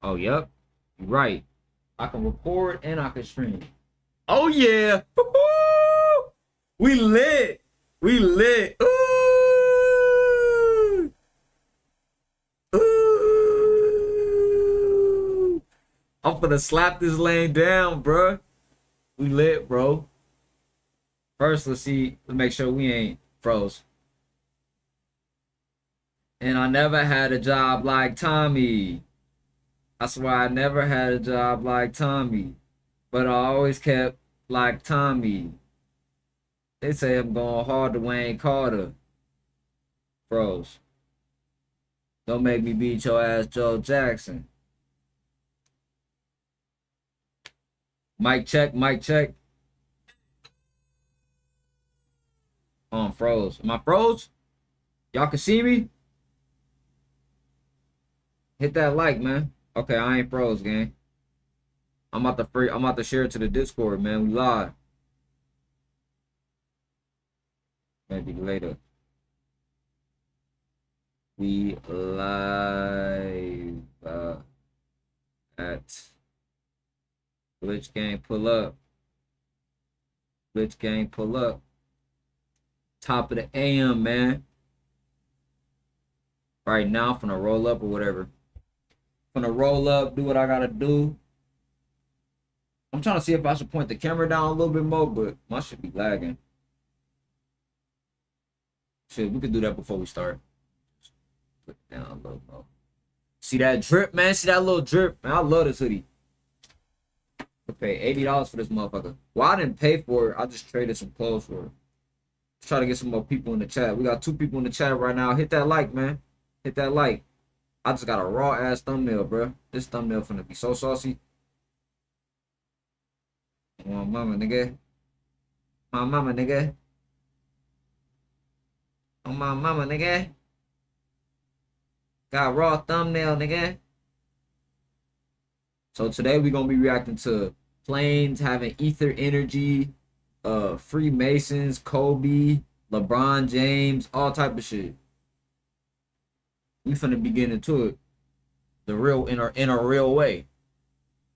Oh, yep. You're right. I can record and I can stream. Oh, yeah. Woo-hoo! We lit. We lit. Ooh. Ooh. I'm gonna slap this lane down, bro. We lit, bro. First, let's make sure we ain't froze. And I never had a job like Tommy. That's why I never had a job like Tommy. But I always kept like Tommy. They say I'm going hard to Wayne Carter. Froze. Don't make me beat your ass, Joe Jackson. Mic check, mic check. Oh, I'm froze. Am I froze? Y'all can see me? Hit that like, man. Okay, I ain't froze, gang. I'm about to share it to the Discord, man. We live. Maybe later. We live at Glitch Gang pull up. Glitch Gang pull up. Top of the AM, man. Right now, I'm finna roll up or whatever. Finna roll up, do what I gotta do. I'm trying to see if I should point the camera down a little bit more, but my shit be lagging. Shit, we could do that before we start. Put it down a little more. See that drip, man? See that little drip? Man, I love this hoodie. I pay $80 for this motherfucker. Well, I didn't pay for it. I just traded some clothes for it. Let's try to get some more people in the chat. We got 2 people in the chat right now. Hit that like, man. Hit that like. I just got a raw ass thumbnail, bro. This thumbnail finna be so saucy. My mama, nigga. My mama, nigga. Oh, my mama, nigga. Got raw thumbnail, nigga. So today we're gonna be reacting to planes having ether energy, Freemasons, Kobe, LeBron James, all type of shit. We finna be getting into it, the real in a real way.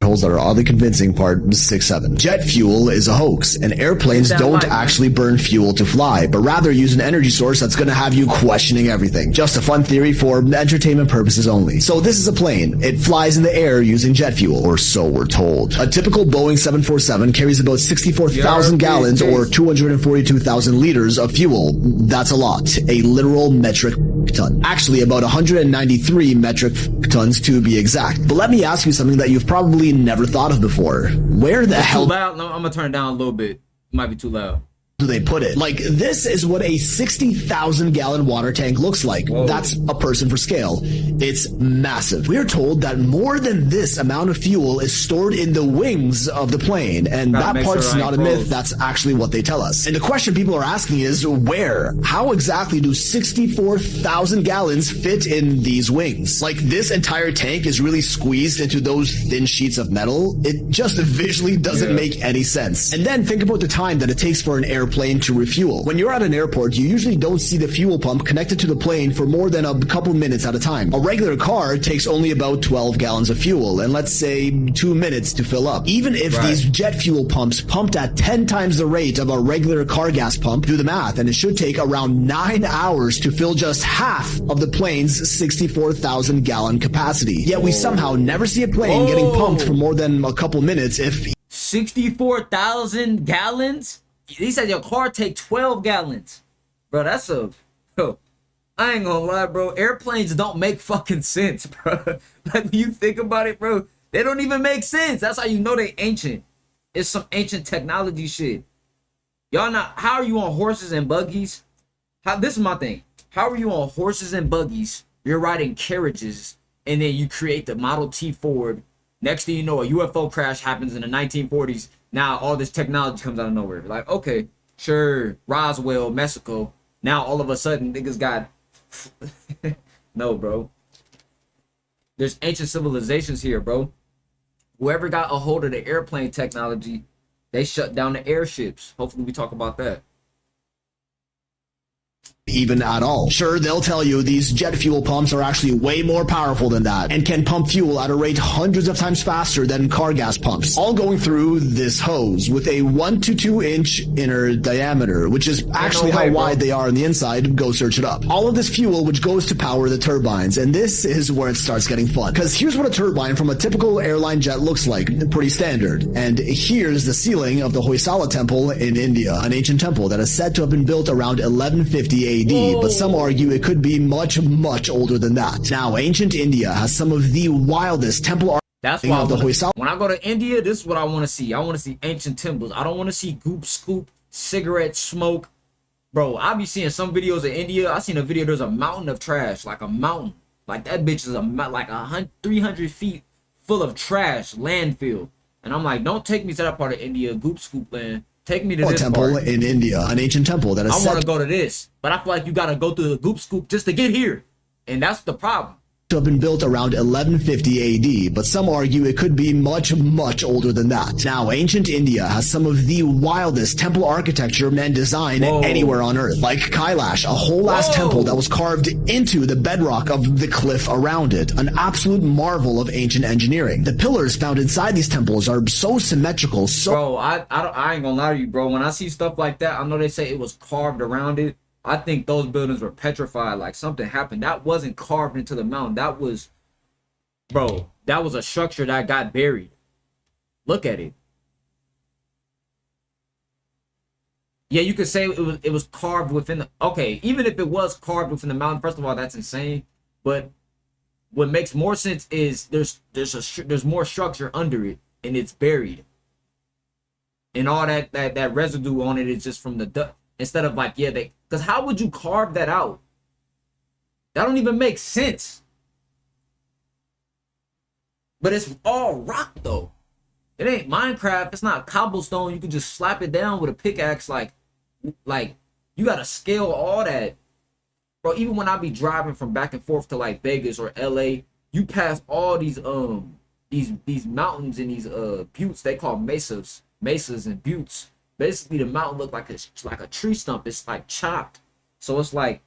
Holes that are oddly convincing. Part 6-7. Jet fuel is a hoax, and airplanes don't actually burn fuel to fly, but rather use an energy source that's going to have you questioning everything. Just a fun theory for entertainment purposes only. So this is a plane. It flies in the air using jet fuel, or so we're told. A typical Boeing 747 carries about 64,000 gallons or 242,000 liters of fuel. That's a lot. A literal metric ton. Actually, about 193 metric tons to be exact. But let me ask you something that you've probably never thought of before. Where the hell? Too loud? No, I'm gonna turn it down a little bit. It might be too loud. Do they put it? Like, this is what a 60,000 gallon water tank looks like. Whoa. That's a person for scale. It's massive. We're told that more than this amount of fuel is stored in the wings of the plane, and that part's not a myth. That's actually what they tell us. And the question people are asking is, where? How exactly do 64,000 gallons fit in these wings? Like, this entire tank is really squeezed into those thin sheets of metal. It just visually doesn't make any sense. And then think about the time that it takes for an airplane to refuel. When you're at an airport, you usually don't see the fuel pump connected to the plane for more than a couple minutes at a time. A regular car takes only about 12 gallons of fuel, and let's say 2 minutes to fill up. Even if these jet fuel pumps pumped at 10 times the rate of a regular car gas pump, do the math, and it should take around 9 hours to fill just half of the plane's 64,000 gallon capacity. Yet we somehow never see a plane getting pumped for more than a couple minutes. If 64,000 gallons? He said your car take 12 gallons. Bro, that's bro, I ain't gonna lie, bro. Airplanes don't make fucking sense, bro. Like, when you think about it, bro, they don't even make sense. That's how you know they ancient. It's some ancient technology shit. Y'all not, how are you on horses and buggies? This is my thing. How are you on horses and buggies? You're riding carriages, and then you create the Model T Ford. Next thing you know, a UFO crash happens in the 1940s. Now all this technology comes out of nowhere. Like, okay, sure, Roswell, Mexico. Now all of a sudden, niggas got... No, bro. There's ancient civilizations here, bro. Whoever got a hold of the airplane technology, they shut down the airships. Hopefully we talk about that. even at all. Sure, they'll tell you these jet fuel pumps are actually way more powerful than that and can pump fuel at a rate hundreds of times faster than car gas pumps, all going through this hose with a 1 to 2 inch inner diameter, which is actually how wide they are on the inside. Go search it up. All of this fuel which goes to power the turbines, and this is where it starts getting fun, because here's what a turbine from a typical airline jet looks like, pretty standard. And here's the ceiling of the Hoysala temple in India, an ancient temple that is said to have been built around 1150 AD, but some argue it could be much, much older than that. Now, ancient India has some of the wildest temple That's why when I go to India, this is what I want to see. I want to see ancient temples. I don't want to see goop scoop, cigarette smoke. Bro, I be seeing some videos of India. I seen a video, there's a mountain of trash, like a mountain. Like that bitch is like 300 feet full of trash, landfill. And I'm like, don't take me to that part of India, goop scoop land. Take me to this temple part. In India, an ancient temple that is I want to go to this, but I feel like you got to go through the goop scoop just to get here. And that's the problem. To have been built around 1150 AD, but some argue it could be much, much older than that. Now, ancient India has some of the wildest temple architecture and design anywhere on Earth. Like Kailash, a whole-ass temple that was carved into the bedrock of the cliff around it. An absolute marvel of ancient engineering. The pillars found inside these temples are so symmetrical, Bro, I ain't gonna lie to you, bro. When I see stuff like that, I know they say it was carved around it. I think those buildings were petrified, like something happened. That wasn't carved into the mountain. That was, bro, that was a structure that got buried. Look at it. Yeah, you could say it was carved within the, okay, even if it was carved within the mountain, first of all, that's insane. But what makes more sense is there's more structure under it and it's buried. And all that residue on it is just from the dust. Instead of like, yeah, because how would you carve that out? That don't even make sense. But it's all rock though. It ain't Minecraft. It's not cobblestone. You can just slap it down with a pickaxe. Like you gotta scale all that. Bro, even when I be driving from back and forth to like Vegas or LA, you pass all these mountains and these buttes. They call mesas and buttes. Basically, the mountain looked like a tree stump. It's like chopped. So it's like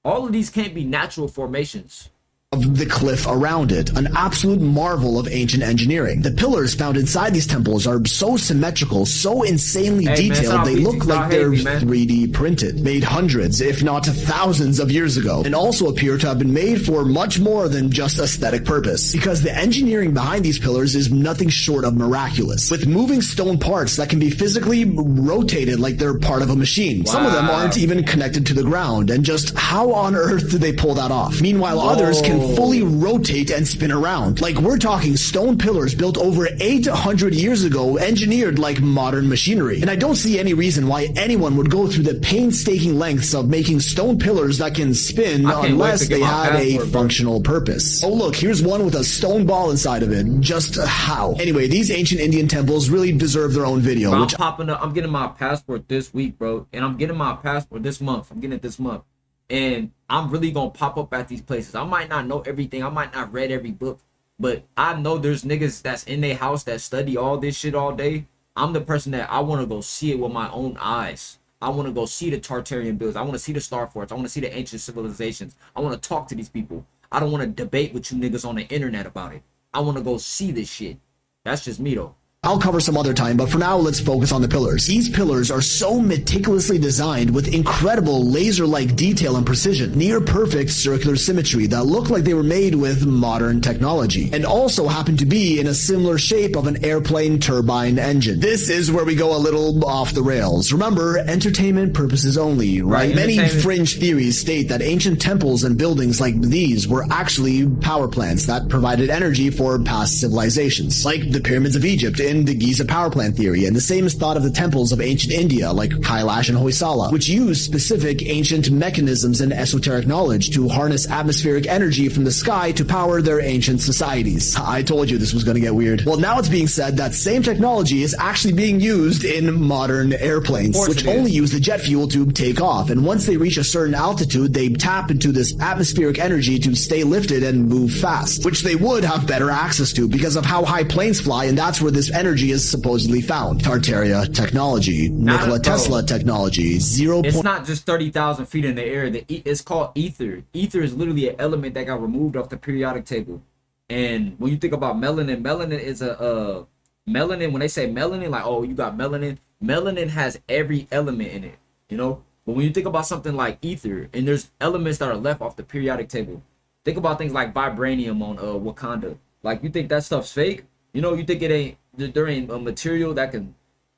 all of these can't be natural formations. Of the cliff around it, an absolute marvel of ancient engineering. The pillars found inside these temples are so symmetrical, so insanely detailed, they look like they're 3D printed, made hundreds, if not thousands of years ago, and also appear to have been made for much more than just aesthetic purpose, because the engineering behind these pillars is nothing short of miraculous, with moving stone parts that can be physically rotated like they're part of a machine. Wow. Some of them aren't even connected to the ground, and just how on earth do they pull that off? Meanwhile, others can fully rotate and spin around. Like, we're talking stone pillars built over 800 years ago, engineered like modern machinery. And I don't see any reason why anyone would go through the painstaking lengths of making stone pillars that can spin unless they had a functional purpose. Oh look, here's one with a stone ball inside of it. Just how? Anyway, these ancient Indian temples really deserve their own video. Bro, I'm getting my passport this week, bro. And I'm getting my passport this month. I'm getting it this month. And I'm really gonna pop up at these places. I might not know everything. I might not read every book, but I know there's niggas that's in their house that study all this shit all day. I'm the person that I want to go see it with my own eyes. I want to go see the Tartarian builds. I want to see the Star Forts. I want to see the ancient civilizations. I want to talk to these people. I don't want to debate with you niggas on the internet about it. I want to go see this shit. That's just me though. I'll cover some other time, but for now, let's focus on the pillars. These pillars are so meticulously designed with incredible laser-like detail and precision, near-perfect circular symmetry that look like they were made with modern technology, and also happen to be in a similar shape of an airplane turbine engine. This is where we go a little off the rails. Remember, entertainment purposes only, right? Many fringe theories state that ancient temples and buildings like these were actually power plants that provided energy for past civilizations, like the pyramids of Egypt in the Giza power plant theory, and the same is thought of the temples of ancient India like Kailash and Hoysala, which use specific ancient mechanisms and esoteric knowledge to harness atmospheric energy from the sky to power their ancient societies. I told you this was going to get weird. Well, now it's being said that same technology is actually being used in modern airplanes, which only use the jet fuel to take off, and once they reach a certain altitude, they tap into this atmospheric energy to stay lifted and move fast, which they would have better access to because of how high planes fly, and that's where this energy is supposedly found. Tartaria technology, Nikola Tesla technology, It's not just 30,000 feet in the air. It's called ether. Ether is literally an element that got removed off the periodic table. And when you think about melanin, melanin is melanin. When they say melanin, like, oh, you got melanin. Melanin has every element in it, you know. But when you think about something like ether, and there's elements that are left off the periodic table. Think about things like vibranium on Wakanda. Like, you think that stuff's fake? You know, you think there ain't a material that can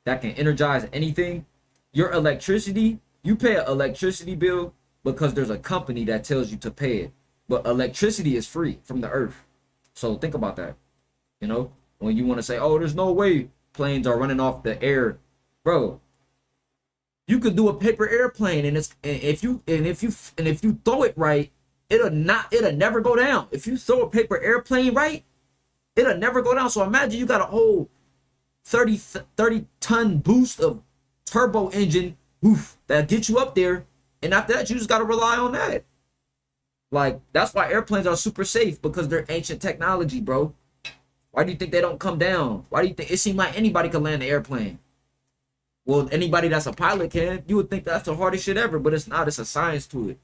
energize anything? Your electricity, you pay an electricity bill because there's a company that tells you to pay it. But electricity is free from the earth. So think about that. You know, when you want to say, oh, there's no way planes are running off the air, bro. You could do a paper airplane, and if you throw it right, it'll never go down. If you throw a paper airplane right, it'll never go down. So imagine you got a whole 30 ton boost of turbo engine, oof, that gets you up there, and after that you just gotta rely on that. Like, that's why airplanes are super safe, because they're ancient technology, bro. Why do you think they don't come down? Why do you think it seems like anybody can land an airplane? Well, anybody that's a pilot can. You would think that's the hardest shit ever, but it's not. It's a science to it.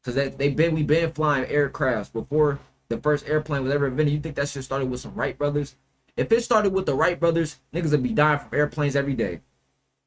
Because we've been flying aircrafts before the first airplane was ever invented. You think that shit started with some Wright brothers? If it started with the Wright brothers, niggas would be dying from airplanes every day.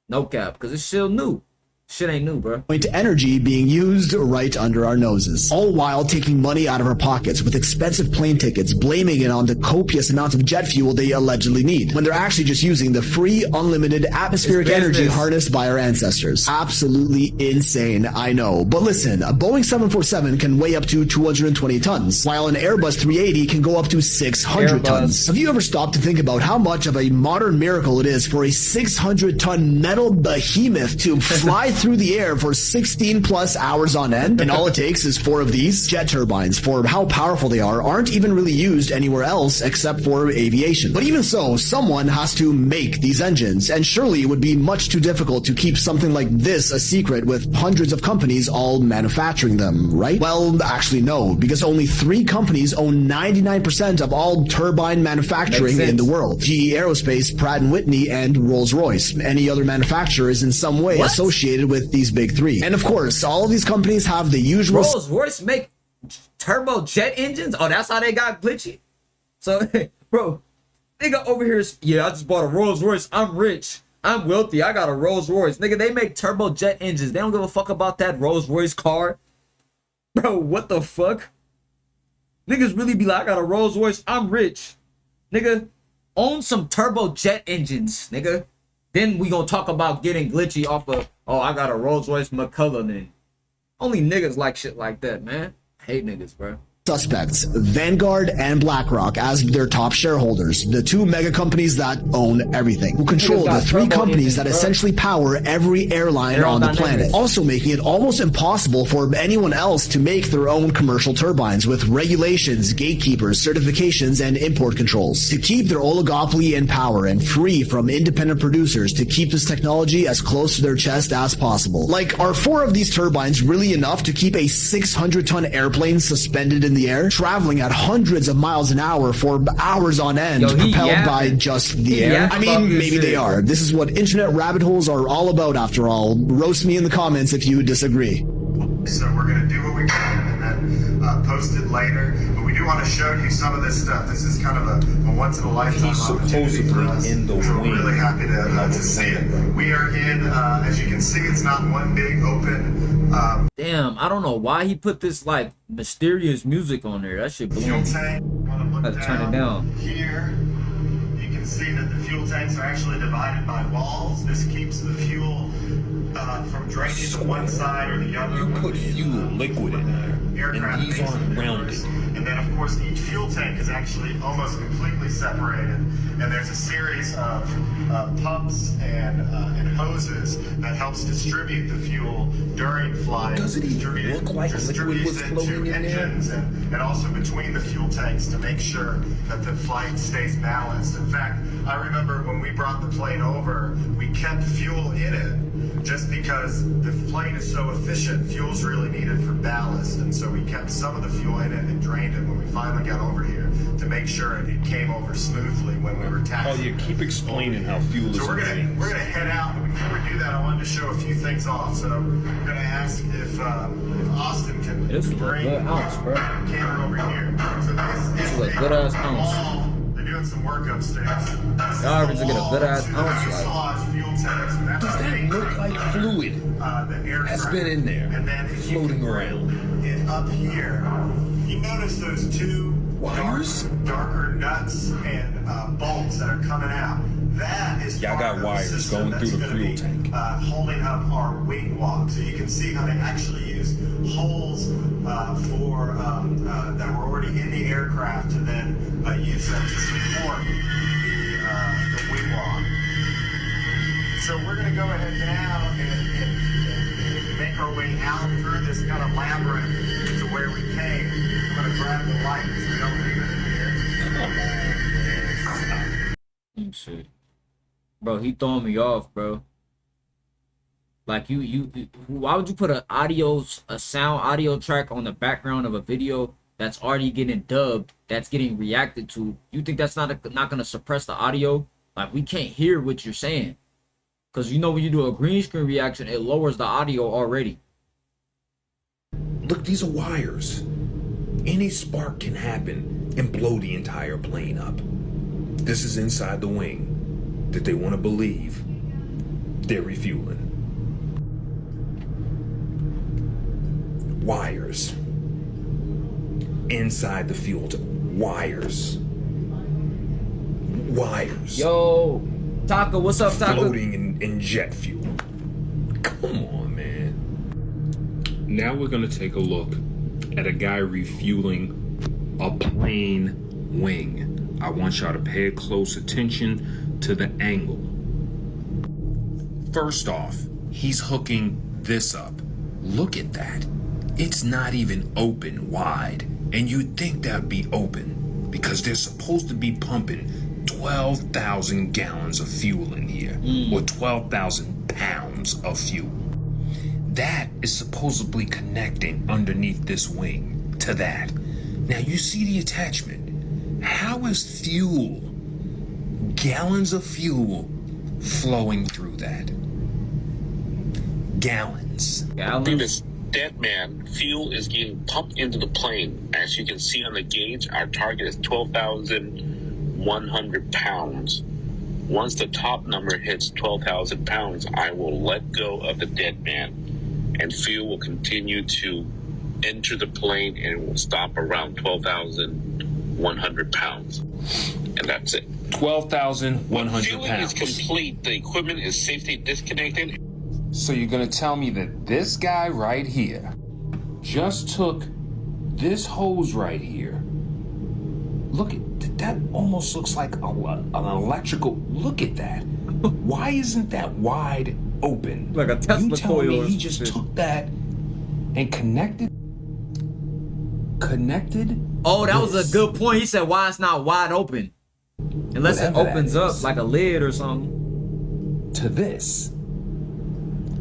No cap, because it's still new. Shit ain't new, bro. To energy being used right under our noses, all while taking money out of our pockets with expensive plane tickets, blaming it on the copious amounts of jet fuel they allegedly need, when they're actually just using the free, unlimited atmospheric energy harnessed by our ancestors. Absolutely insane, I know. But listen, a Boeing 747 can weigh up to 220 tons, while an Airbus 380 can go up to 600 tons. Have you ever stopped to think about how much of a modern miracle it is for a 600-ton metal behemoth to fly through the air for 16 plus hours on end, and all it takes is 4 of these jet turbines, for how powerful they are, aren't even really used anywhere else except for aviation. But even so, someone has to make these engines, and surely it would be much too difficult to keep something like this a secret with hundreds of companies all manufacturing them, right? Well, actually no, because only 3 companies own 99% of all turbine manufacturing in the world. GE Aerospace, Pratt & Whitney, and Rolls-Royce. Any other manufacturer is in some way associated with these big 3. And of course, all of these companies have the usual... Rolls-Royce make turbo jet engines? Oh, that's how they got glitchy? So, bro, nigga over here is, yeah, I just bought a Rolls-Royce. I'm rich. I'm wealthy. I got a Rolls-Royce. Nigga, they make turbo jet engines. They don't give a fuck about that Rolls-Royce car. Bro, what the fuck? Niggas really be like, I got a Rolls-Royce. I'm rich. Nigga, own some turbo jet engines, nigga. Then we gonna talk about getting glitchy off of, oh, I got a Rolls-Royce McCullough. Only niggas like shit like that, man. I hate niggas, bro. Suspects, Vanguard and BlackRock, as their top shareholders, the 2 mega companies that own everything, who control the 3 companies that essentially power every airline on the planet, also making it almost impossible for anyone else to make their own commercial turbines, with regulations, gatekeepers, certifications, and import controls, to keep their oligopoly in power and free from independent producers to keep this technology as close to their chest as possible. Like, are 4 of these turbines really enough to keep a 600-ton airplane suspended in the air, traveling at hundreds of miles an hour for hours on end, propelled by just the air? I mean, maybe they are. This is what internet rabbit holes are all about, after all. Roast me in the comments if you disagree. So we're going to do what we can and then post it later. But we do want to show you some of this stuff. This is kind of a once-in-a-lifetime opportunity for us. We're really happy to see it. We are in, as you can see, it's not one big open... Damn, I don't know why he put this, like, mysterious music on there. That shit blew me. I had to turn it down. Here, you can see that the fuel tanks are actually divided by walls. This keeps the fuel from draining to one side or the other. You put fuel liquid in there, and these aren't rounded. And then, of course, each fuel tank is actually almost completely separated. And there's a series of pumps and hoses that helps distribute the fuel during flight. Does it even look like liquid was floating in engines there? And also between the fuel tanks to make sure that the flight stays balanced. In fact, I remember when we brought the plane over, we kept fuel in it just because the plane is so efficient. Fuel's really needed for ballast, and so we kept some of the fuel in it and drained it when we finally got over here to make sure it came over smoothly when we were taxiing. Oh, you keep explaining how fuel is. So we're gonna head out, but before we do that, I wanted to show a few things off. So I'm gonna ask if Austin can This is a bring good ounce, bro. the camera over here. So This is a good ass ounce. they're doing some work upstairs. Y'all ever get a good ass ounce, like. Does Does that look like fluid? Has been in there, and then if you floating can around. bring it up here, you notice those two Wires? darker nuts and bolts that are coming out. That is Y'all part got of the wires system going through that's the gonna fuel be, tank. Holding up our wing walk. So you can see how they actually use holes for that were already in the aircraft to then use them to support the wing walk. So we're going to go ahead now and make our way out through this kind of labyrinth to where we came. I'm going to grab the light so we don't leave it in here. Shit. Bro, he throwing me off, bro. Like you why would you put a sound audio track on the background of a video that's already getting dubbed, that's getting reacted to? You think that's not gonna suppress the audio? Like, we can't hear what you're saying. Cause you know when you do a green screen reaction, it lowers the audio already. Look, these are wires. Any spark can happen and blow the entire plane up. This is inside the wing that they want to believe they're refueling. Wires. Inside the fuel tank. Wires. Wires. Yo, Taco, what's up, Taco? Floating in jet fuel. Come on, man. Now we're gonna take a look at a guy refueling a plane wing. I want y'all to pay close attention to the angle. First off, he's hooking this up. Look at that. It's not even open wide. And you'd think that'd be open because they're supposed to be pumping 12,000 gallons of fuel in here, or 12,000 pounds of fuel. That is supposedly connecting underneath this wing to that. Now you see the attachment. How is fuel, gallons of fuel, flowing through that? Gallons. Through this dead man, fuel is getting pumped into the plane. As you can see on the gauge, our target is 12,100 pounds. Once the top number hits 12,000 pounds, I will let go of the dead man, and fuel will continue to enter the plane, and it will stop around 12,100 pounds. And that's it. 12,100 Fueling is complete. The equipment is safely disconnected. So you're gonna tell me that this guy right here just took this hose right here. Look at that, almost looks like an electrical. Look at that. Why isn't that wide open? Like a Tesla You tell coil me or he just shit. took that and connected. Oh, that was a this. good point. He said, why it's not wide open? Unless it Whatever that opens up is. like a lid or something. To this.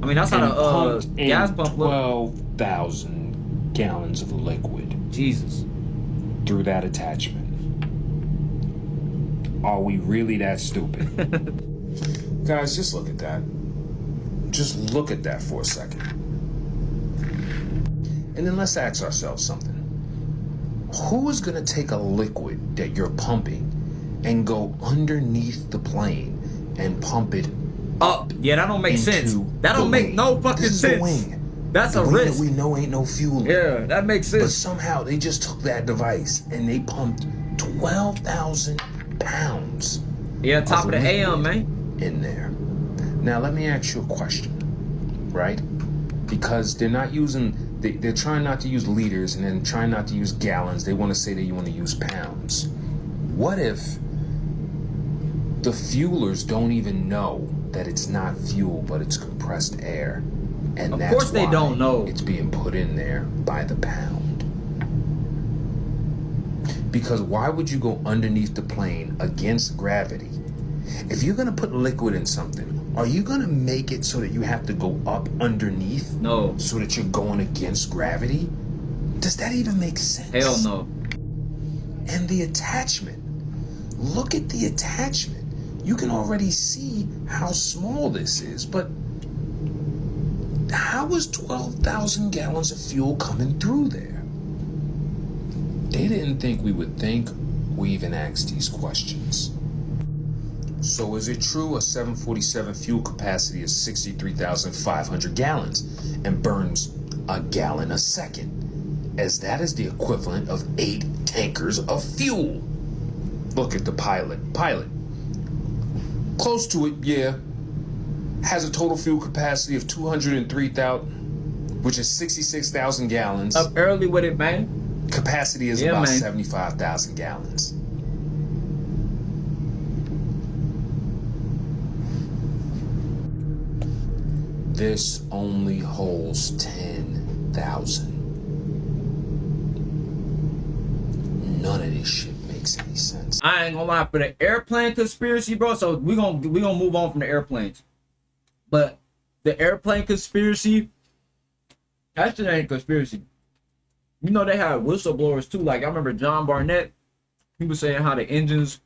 I mean, that's how And the pumped in gas pump look. 12,000 gallons of liquid Jesus. through that attachment. Are we really that stupid? Guys, just look at that. Just look at that for a second. And then let's ask ourselves something. Who is going to take a liquid that you're pumping and go underneath the plane and pump it Up. Yeah, that don't make sense. into That don't the make wing? no fucking This is sense. the wing. That's The a wing risk. that we know ain't no fuel in. Yeah, that makes But sense. somehow they just took that device and they pumped 12,000 pounds Yeah, top of the liquid AM, man. in there. Now let me ask you a question, right? Because they're not using, they're trying not to use liters and then trying not to use gallons. They want to say that you want to use pounds. What if the fuelers don't even know that it's not fuel but it's compressed air? And Of that's course they why don't know. it's being put in there by the pound. Because why would you go underneath the plane against gravity? If you're gonna put liquid in something, are you gonna make it so that you have to go up underneath? No. So that you're going against gravity? Does that even make sense? Hell no. And the attachment. Look at the attachment. You can already see how small this is, but how is 12,000 gallons of fuel coming through there? They didn't think we would think or even ask these questions. So is it true a 747 fuel capacity is 63,500 gallons and burns a gallon a second, as that is the equivalent of 8 tankers of fuel? Look at the pilot. Close to it, yeah. Has a total fuel capacity of 203,000, which is 66,000 gallons. Up early with it, man. Capacity is about 75,000 gallons. This only holds 10,000. None of this shit makes any sense. I ain't gonna lie, for the airplane conspiracy, bro. So we gonna move on from the airplanes, but the airplane conspiracy, that shit ain't a conspiracy. You know they had whistleblowers too. Like I remember John Barnett, he was saying how the engines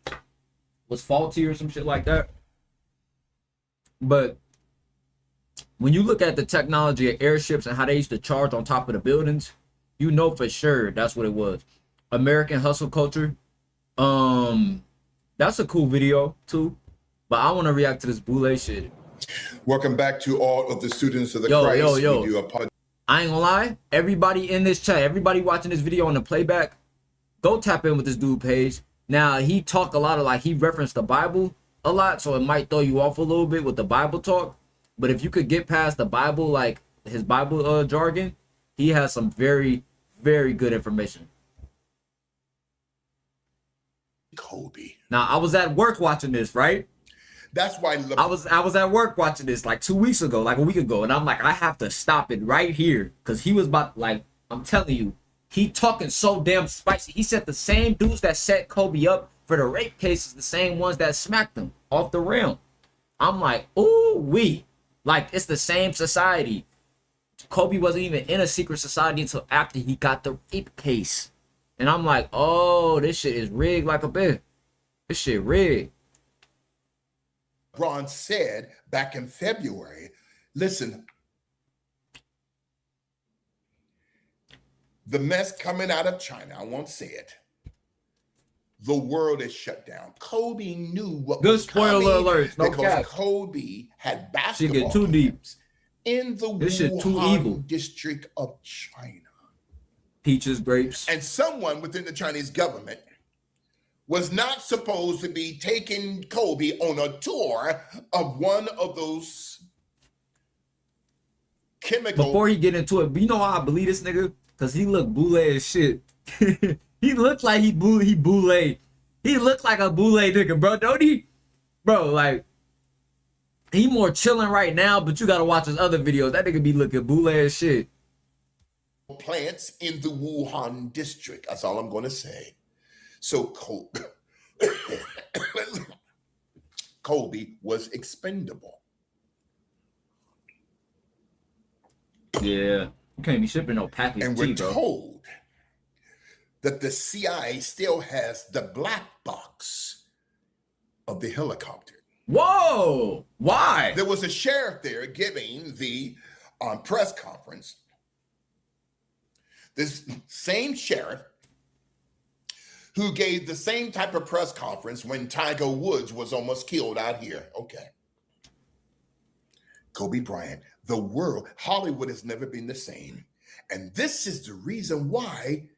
was faulty or some shit like that. But when you look at the technology of airships and how they used to charge on top of the buildings, you know for sure that's what it was. American hustle culture. That's a cool video too, but I want to react to this Boule shit. Welcome back to all of the students of the Yo. Christ. We do a podcast. I ain't gonna lie, everybody in this chat, everybody watching this video on the playback, go tap in with this dude page. Now he talked a lot of, like, he referenced the Bible a lot, so it might throw you off a little bit with the Bible talk. But if you could get past the Bible, like his Bible jargon, he has some very, very good information. Kobe. Now I was at work watching this, right? That's why I was at work watching this like 2 weeks ago, like a week ago, and I'm like, I have to stop it right here, because he was about, like, I'm telling you, he talking so damn spicy. He said the same dudes that set Kobe up for the rape cases, the same ones that smacked him off the rim. I'm like, ooh wee, like it's the same society. Kobe wasn't even in a secret society until after he got the rape case, and I'm like, oh, this shit is rigged like a bit. This shit rigged. LeBron said back in February, listen, the mess coming out of China, I won't say it. The world is shut down. Kobe knew what Good was spoiler coming alerts, no because cap. Kobe had Shit basketball get too deep. camps in the This shit too evil. Wuhan district of China. Peaches, grapes. And someone within the Chinese government was not supposed to be taking Kobe on a tour of one of those chemical. Before he get into it, you know how I believe this nigga? Because he look Boule as shit. He looked like he Boule. He looked like a Boule nigga, bro. Don't he? Bro, like, he more chilling right now, but you gotta watch his other videos. That nigga be looking Boule as shit. Plants in the Wuhan district. That's all I'm going to say. So Kobe was expendable. Yeah, you can't be shipping no package And tea, we're bro. told that the CIA still has the black box of the helicopter. Whoa! Why? There was a sheriff there giving the press conference. This same sheriff who gave the same type of press conference when Tiger Woods was almost killed out here. Okay. Kobe Bryant, the world, Hollywood has never been the same. And this is the reason why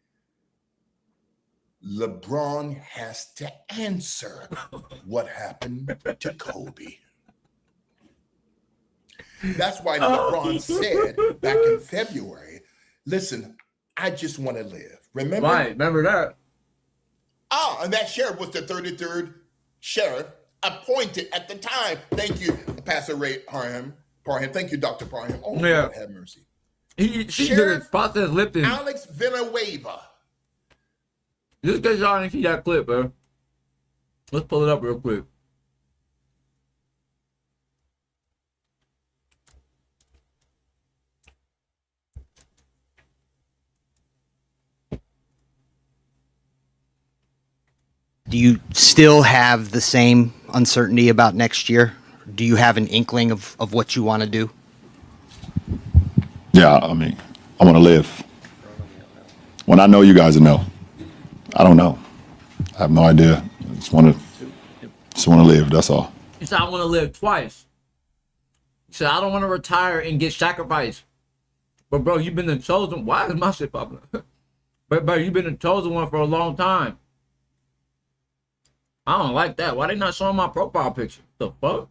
LeBron has to answer what happened to Kobe. That's why LeBron said back in February, listen, I just want to live. Remember? Right, remember that. And that sheriff was the 33rd sheriff appointed at the time. Thank you, Pastor Ray Parham. Thank you, Dr. Parham. Oh, Yeah. God, have mercy. She took Sheriff his process Lipton. Alex Villanueva. Just because y'all didn't see that clip, bro. Let's pull it up real quick. Do you still have the same uncertainty about next year? Do you have an inkling of what you want to do? Yeah, I mean, I want to live. When I know, you guys will know. I don't know. I have no idea. I just want to live. That's all. He said, I want to live twice. He said, I don't want to retire and get sacrificed. But bro, you've been the chosen. Why is my shit popping up? But bro, you've been the chosen one for a long time. I don't like that. Why they not showing my profile picture? The fuck?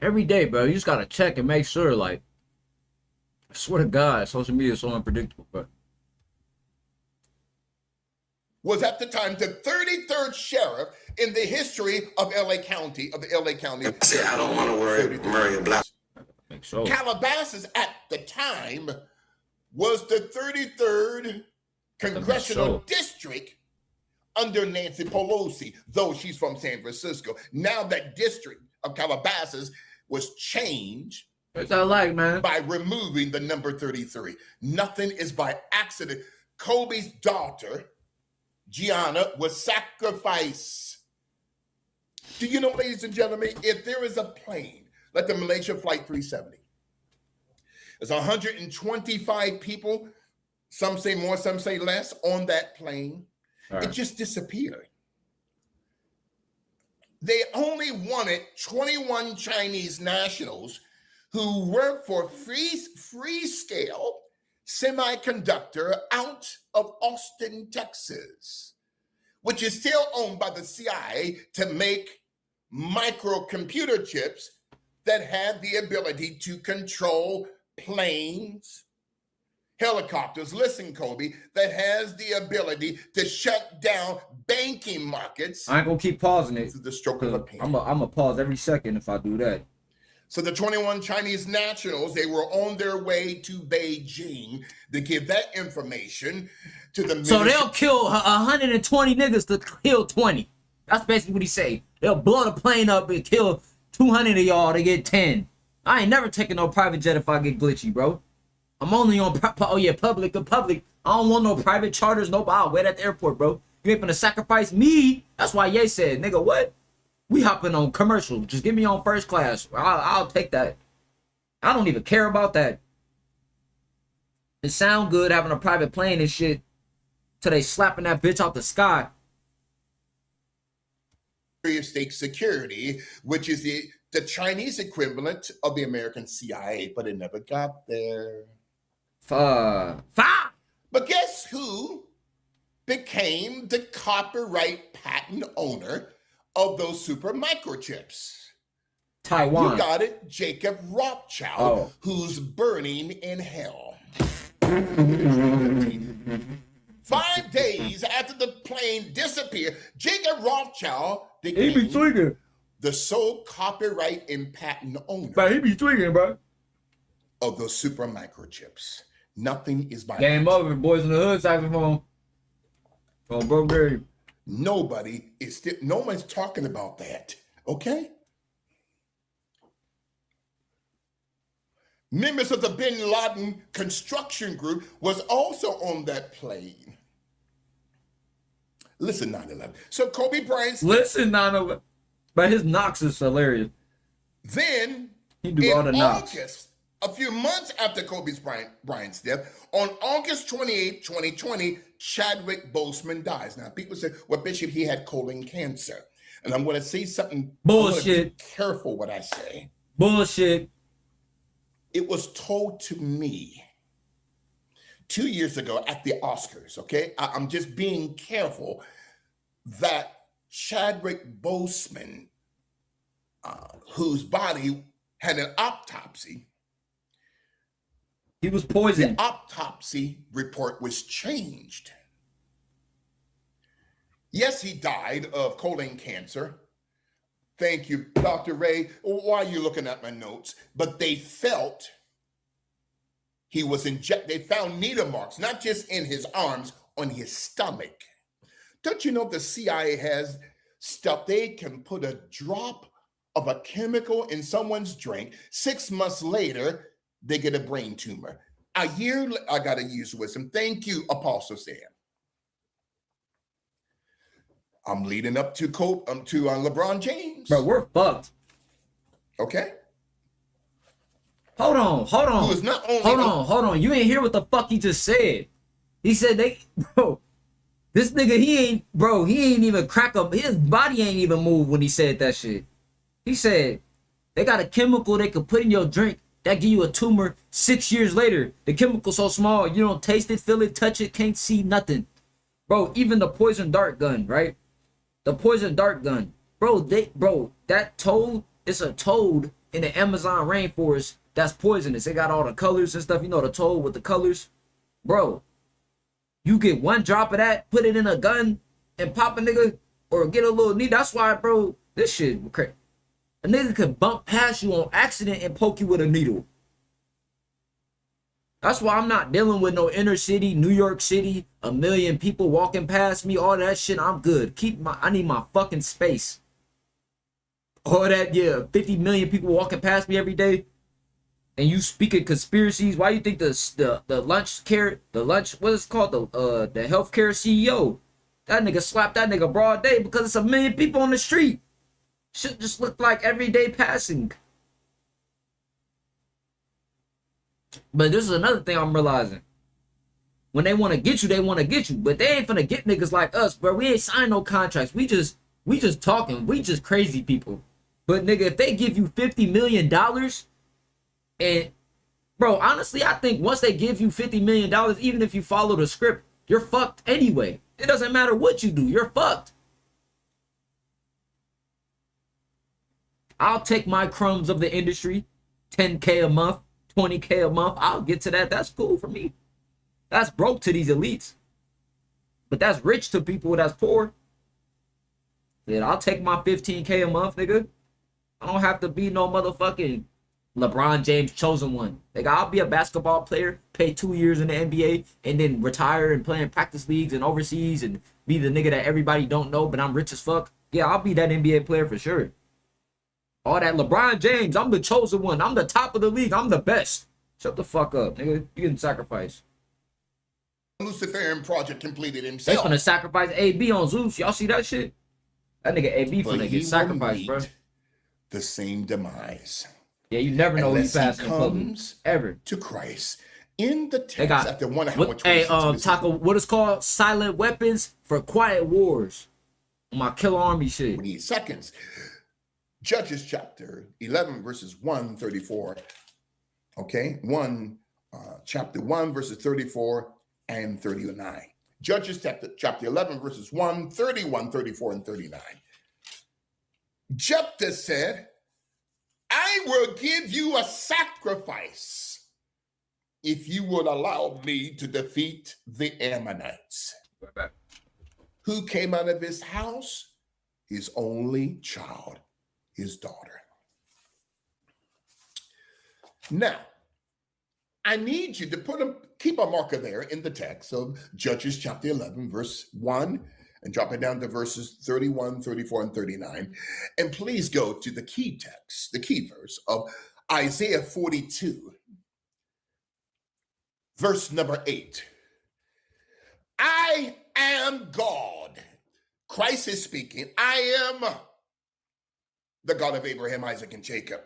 Every day, bro, you just gotta check and make sure. Like, I swear to God, social media is so unpredictable, bro. Was at the time the 33rd sheriff in the history of LA County, I don't want to worry about Make sure. Calabasas at the time was the 33rd congressional district under Nancy Pelosi, though she's from San Francisco. Now that district of Calabasas was changed What's that like, man? by removing the number 33. Nothing is by accident. Kobe's daughter, Gianna, was sacrificed. Do you know, ladies and gentlemen, if there is a plane like the Malaysia Flight 370, there's 125 people, some say more, some say less, on that plane. It just disappeared. They only wanted 21 Chinese nationals who work for Freescale Semiconductor out of Austin, Texas, which is still owned by the CIA to make microcomputer chips that have the ability to control planes, helicopters. Listen, Kobe, that has the ability to shut down banking markets. I ain't gonna keep pausing it. To the stroke of a pen. I'm gonna pause every second if I do that. So the 21 Chinese nationals, they were on their way to Beijing to give that information to the So they'll kill 120 niggas to kill 20. That's basically what he say. They'll blow the plane up and kill 200 of y'all to get 10. I ain't never taking no private jet if I get glitchy, bro. I'm only on public. I don't want no private charters. I'll wait at the airport, bro. You ain't finna sacrifice me. That's why Ye said, nigga, what? We hopping on commercial. Just get me on first class. I'll take that. I don't even care about that. It sound good having a private plane and shit till they slapping that bitch out the sky. of state security, which is the Chinese equivalent of the American CIA, but it never got there. But guess who became the copyright patent owner of those super microchips? Taiwan. You got it, Jacob Rothschild, who's burning in hell. 5 days after the plane disappeared, Jacob Rothschild became the sole copyright and patent owner of those super microchips. Nothing is by Game over, boys in the hood, saxophone. Oh, bro, game. Nobody is still, no one's talking about that, okay? Members of the Bin Laden construction group was also on that plane. Listen, 9/11. So Kobe Bryant. Listen, 9/11. But his knocks is hilarious. Then he do all the knocks. August, a few months after Kobe Bryant's death, on August 28, 2020, Chadwick Boseman dies. Now, people say, well, Bishop, he had colon cancer. And I'm going to say something. Bullshit. Be careful what I say. Bullshit. It was told to me 2 years ago at the Oscars, okay? I'm just being careful that Chadwick Boseman, whose body had an autopsy, he was poisoned. The autopsy report was changed. Yes, he died of colon cancer. Thank you, Dr. Ray. Why are you looking at my notes? But they felt he was injected. They found needle marks, not just in his arms, on his stomach. Don't you know the CIA has stuff? They can put a drop of a chemical in someone's drink. 6 months later, they get a brain tumor. A year, I got to use wisdom. Thank you, Apostle Sam. I'm leading up to LeBron James. Bro, we're fucked. Okay. Hold on. Who is not only Hold on. You ain't hear what the fuck he just said. He said this nigga, he ain't even crack up. His body ain't even move when he said that shit. He said, they got a chemical they could put in your drink that give you a tumor 6 years later. The chemical so small, you don't taste it, feel it, touch it, can't see nothing. Bro, even the poison dart gun, right? The poison dart gun. Bro, that toad, it's a toad in the Amazon rainforest that's poisonous. It got all the colors and stuff. You know, the toad with the colors. Bro, you get one drop of that, put it in a gun, and pop a nigga, or get a little needle. That's why, bro, this shit crazy. A nigga could bump past you on accident and poke you with a needle. That's why I'm not dealing with no inner city, New York City, a million people walking past me, all that shit. I'm good. I need my fucking space. All that, yeah, 50 million people walking past me every day. And you speaking conspiracies. Why you think the what is it called? The healthcare CEO. That nigga slapped that nigga broad day because it's a million people on the street. Shit just look like everyday passing. But this is another thing I'm realizing. When they want to get you, they want to get you. But they ain't finna get niggas like us, bro. We ain't signed no contracts. We just talking. We just crazy people. But nigga, if they give you $50 million, and bro, honestly, I think once they give you $50 million, even if you follow the script, you're fucked anyway. It doesn't matter what you do. You're fucked. I'll take my crumbs of the industry, 10K a month, 20K a month. I'll get to that. That's cool for me. That's broke to these elites. But that's rich to people that's poor. Then I'll take my 15K a month, nigga. I don't have to be no motherfucking LeBron James chosen one. Like, I'll be a basketball player, pay 2 years in the NBA, and then retire and play in practice leagues and overseas and be the nigga that everybody don't know, but I'm rich as fuck. Yeah, I'll be that NBA player for sure. All that LeBron James, I'm the chosen one. I'm the top of the league. I'm the best. Shut the fuck up, nigga. You getting sacrificed. Luciferian project completed They himself. finna sacrifice AB on Zeus. Y'all see that shit? That nigga AB finna get sacrificed, bro. The same demise. Yeah, you never know who you Unless he passing in public. comes Ever. to Christ. In the text, They got, after 1 hour, hey, Taco, what is called silent weapons for quiet wars. My Killer Army shit. 20 seconds. Judges chapter 11, verses 1-34. Okay, chapter 1, verses 34 and 39. Judges chapter 11, verses 1, 31, 34, and 39. Jephthah said, I will give you a sacrifice if you would allow me to defeat the Ammonites. Who came out of his house? His only child, his daughter. Now, I need you to keep a marker there in the text of Judges chapter 11, verse 1, and drop it down to verses 31, 34, and 39. And please go to the key text, the key verse of Isaiah 42, verse number 8. I am God. Christ is speaking. I am the God of Abraham, Isaac, and Jacob.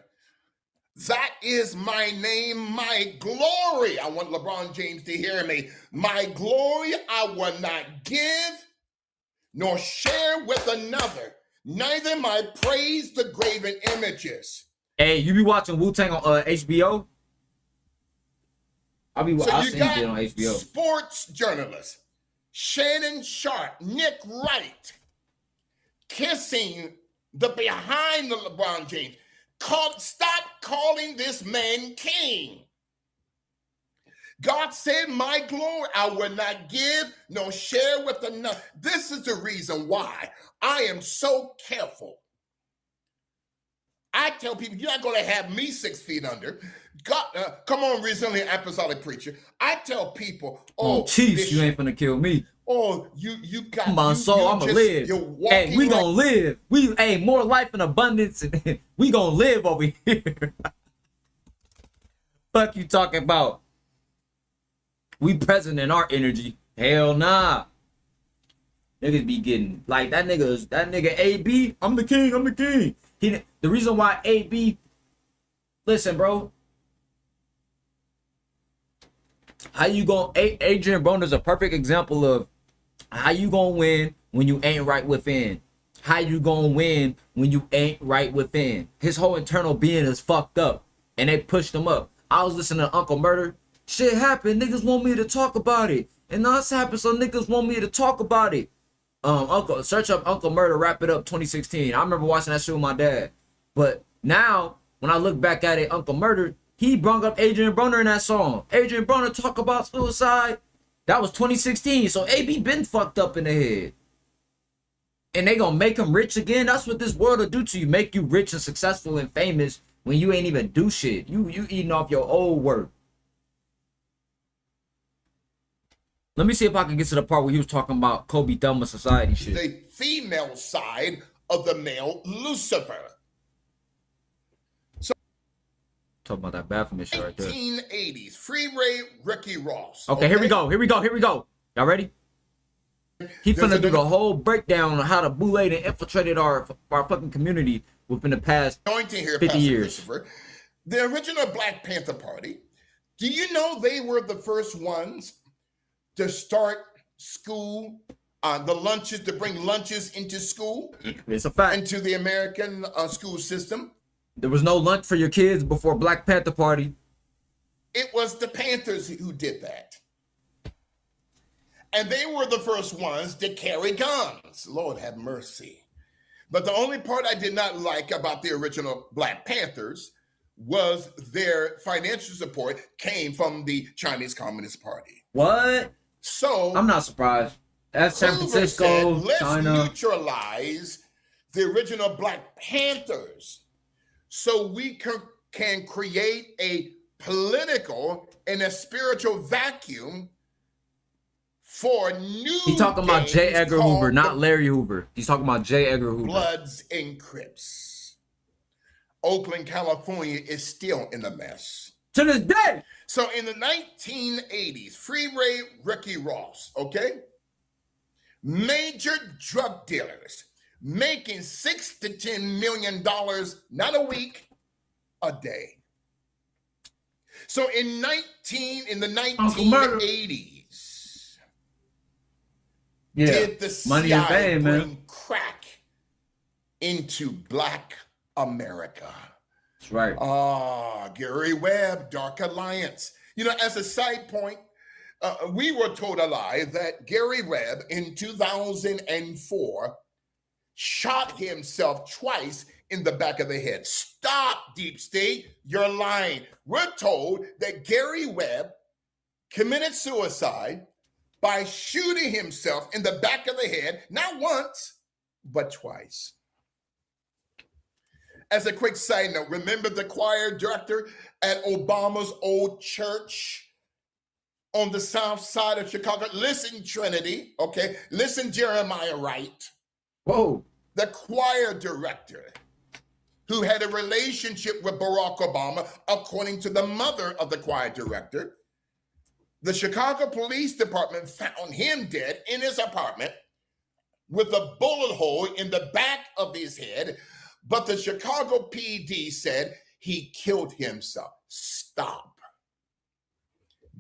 That is my name, my glory. I want LeBron James to hear me. My glory I will not give, nor share with another, neither my praise the graven images. Hey, you be watching Wu-Tang on HBO? I've seen it on HBO. Sports journalists, Shannon Sharp, Nick Wright, kissing the behind the LeBron James. Stop calling this man king. God said, my glory I will not give, nor share with another. This is the reason why I am so careful. I tell people, you're not going to have me 6 feet under. God, come on, resilient apostolic preacher. I tell people, Chiefs, you ain't finna kill me. You got come on, I'ma live. Hey, we gonna live. More life in abundance. We gonna live over here. Fuck you talking about? We present in our energy. Hell nah. Niggas be getting like that nigga AB. I'm the king. I'm the king. The reason why AB. Listen, bro. How you gonna Adrian Broner's a perfect example of how you gonna win when you ain't right within. How you gonna win when you ain't right within? His whole internal being is fucked up, and they pushed him up. I was listening to Uncle Murder. Shit happened. Niggas want me to talk about it, and now it's happened. So niggas want me to talk about it. Search up Uncle Murder, Wrap It Up 2016. I remember watching that shit with my dad. But now, when I look back at it, Uncle Murder, he brought up Adrian Broner in that song. Adrian Broner talk about suicide. That was 2016. So AB been fucked up in the head. And they gonna make him rich again. That's what this world will do to you. Make you rich and successful and famous when you ain't even do shit. You eating off your old work. Let me see if I can get to the part where he was talking about Kobe Thelma Society shit. The female side of the male Lucifer. So talking about that Baphomet shit right there. 1980s, Free Ray, Ricky Ross. Okay, here we go. Y'all ready? He finna do the whole breakdown on how the Boule infiltrated our fucking community within the past 50 years. The original Black Panther Party. Do you know they were the first ones to start school, to bring lunches into school? It's a fact. Into the American school system. There was no lunch for your kids before Black Panther Party. It was the Panthers who did that. And they were the first ones to carry guns. Lord have mercy. But the only part I did not like about the original Black Panthers was their financial support came from the Chinese Communist Party. What? So I'm not surprised. That's San Francisco, said, let's China. neutralize the original Black Panthers so we can create a political and a spiritual vacuum for new. He's talking about J. Edgar Hoover, not Larry Hoover. He's talking about J. Edgar Hoover. Bloods and Crips. Oakland, California is still in a mess. To this day. So in the 1980s, Free Ray, Ricky Ross, okay? Major drug dealers making $6 to $10 million, not a week, a day. So in the 1980s, did the money CIA and fame, bring man. crack into Black America? That's right. Gary Webb, Dark Alliance. You know, as a side point, we were told a lie that Gary Webb in 2004 shot himself twice in the back of the head. Stop, Deep State. You're lying. We're told that Gary Webb committed suicide by shooting himself in the back of the head, not once, but twice. As a quick side note, remember the choir director at Obama's old church on the south side of Chicago? Listen, Trinity, okay? Listen, Jeremiah Wright. Whoa. The choir director who had a relationship with Barack Obama, according to the mother of the choir director. The Chicago Police Department found him dead in his apartment with a bullet hole in the back of his head, but the Chicago PD said he killed himself. Stop.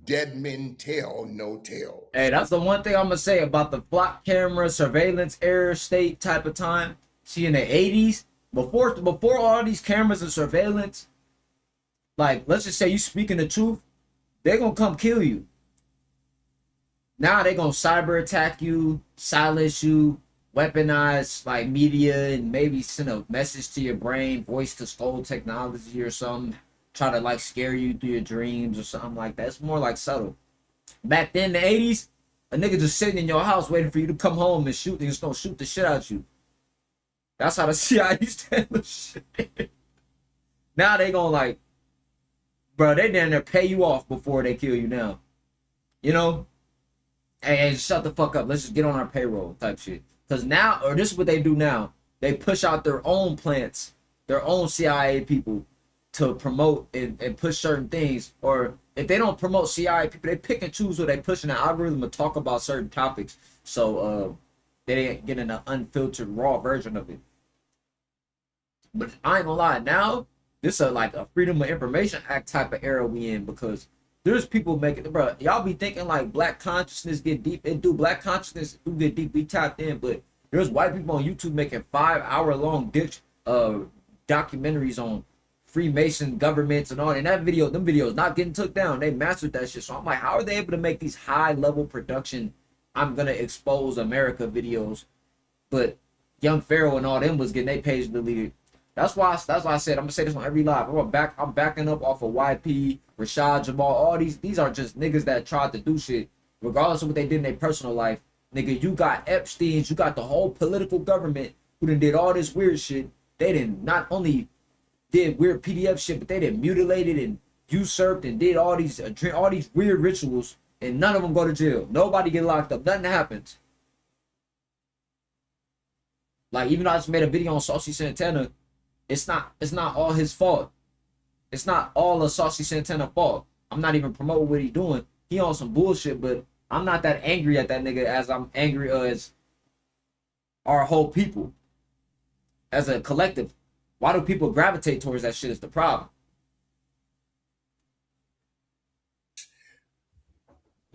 Dead men tell no tale. Hey, that's the one thing I'm gonna say about the flock camera surveillance error state type of time. See, in the 80s, before all these cameras and surveillance, like, let's just say you speaking the truth, they're gonna come kill you. Now they're gonna cyber attack you, silence you, weaponize like media, and maybe send a message to your brain, voice to skull technology or something, try to like scare you through your dreams or something like that. It's more like subtle. Back then, in the 80s, a nigga just sitting in your house waiting for you to come home and shoot, and just gonna shoot the shit out you. That's how the CIA used to handle shit. Now they gonna like, bro, they down there pay you off before they kill you now. You know? Hey, shut the fuck up. Let's just get on our payroll type shit. Because now, or this is what they do now. They push out their own plants, their own CIA people to promote and push certain things. Or if they don't promote CIA people, they pick and choose who they push in the algorithm to talk about certain topics. So They ain't getting an unfiltered raw version of it. But I ain't gonna lie, now this is like a Freedom of Information Act type of era we in, because there's people making, bro, y'all be thinking like black consciousness get deep. It do, black consciousness do get deep, we tapped in, but there's white people on YouTube making 5-hour-long documentaries on Freemason governments and all, and them videos not getting took down. They mastered that shit. So I'm like, how are they able to make these high level production, I'm gonna expose America videos, but Young Pharaoh and all them was getting their page deleted? That's why I said I'm gonna say this on every live. I'm backing up off of YP, Rashad Jamal. All these are just niggas that tried to do shit, regardless of what they did in their personal life. Nigga, you got Epstein's, you got the whole political government who done did all this weird shit. They didn't not only did weird PDF shit, but they did mutilated and usurped and did all these weird rituals, and none of them go to jail. Nobody get locked up. Nothing happens. Like, even though I just made a video on Saucy Santana, it's not all his fault. It's not all of Saucy Santana's fault. I'm not even promoting what he doing. He on some bullshit, but I'm not that angry at that nigga as I'm angry as our whole people. As a collective. Why do people gravitate towards that shit is the problem.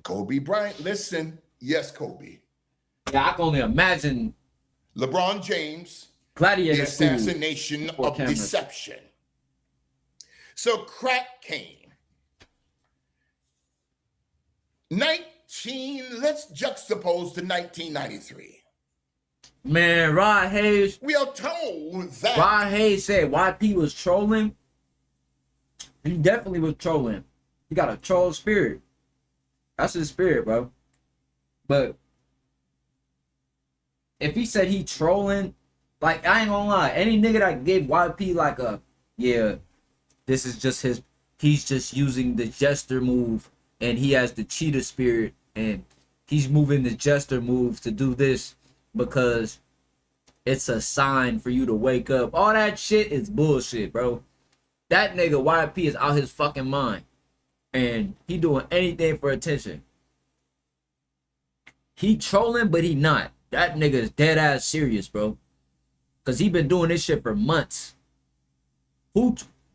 Kobe Bryant, listen. Yes, Kobe. Yeah, I can only imagine LeBron James, Gladiator the assassination of cameras. deception. So crack came. Let's juxtapose to 1993. Man, Rod Hayes. We are told that Rod Hayes said YP was trolling. He definitely was trolling. He got a troll spirit. That's his spirit, bro. But if he said he trolling, like, I ain't gonna lie, any nigga that gave YP like a, yeah, this is just he's just using the jester move, and he has the cheetah spirit, and he's moving the jester move to do this because it's a sign for you to wake up. All that shit is bullshit, bro. That nigga YP is out his fucking mind, and he doing anything for attention. He trolling, but he not. That nigga is dead ass serious, bro. Cause he been doing this shit for months.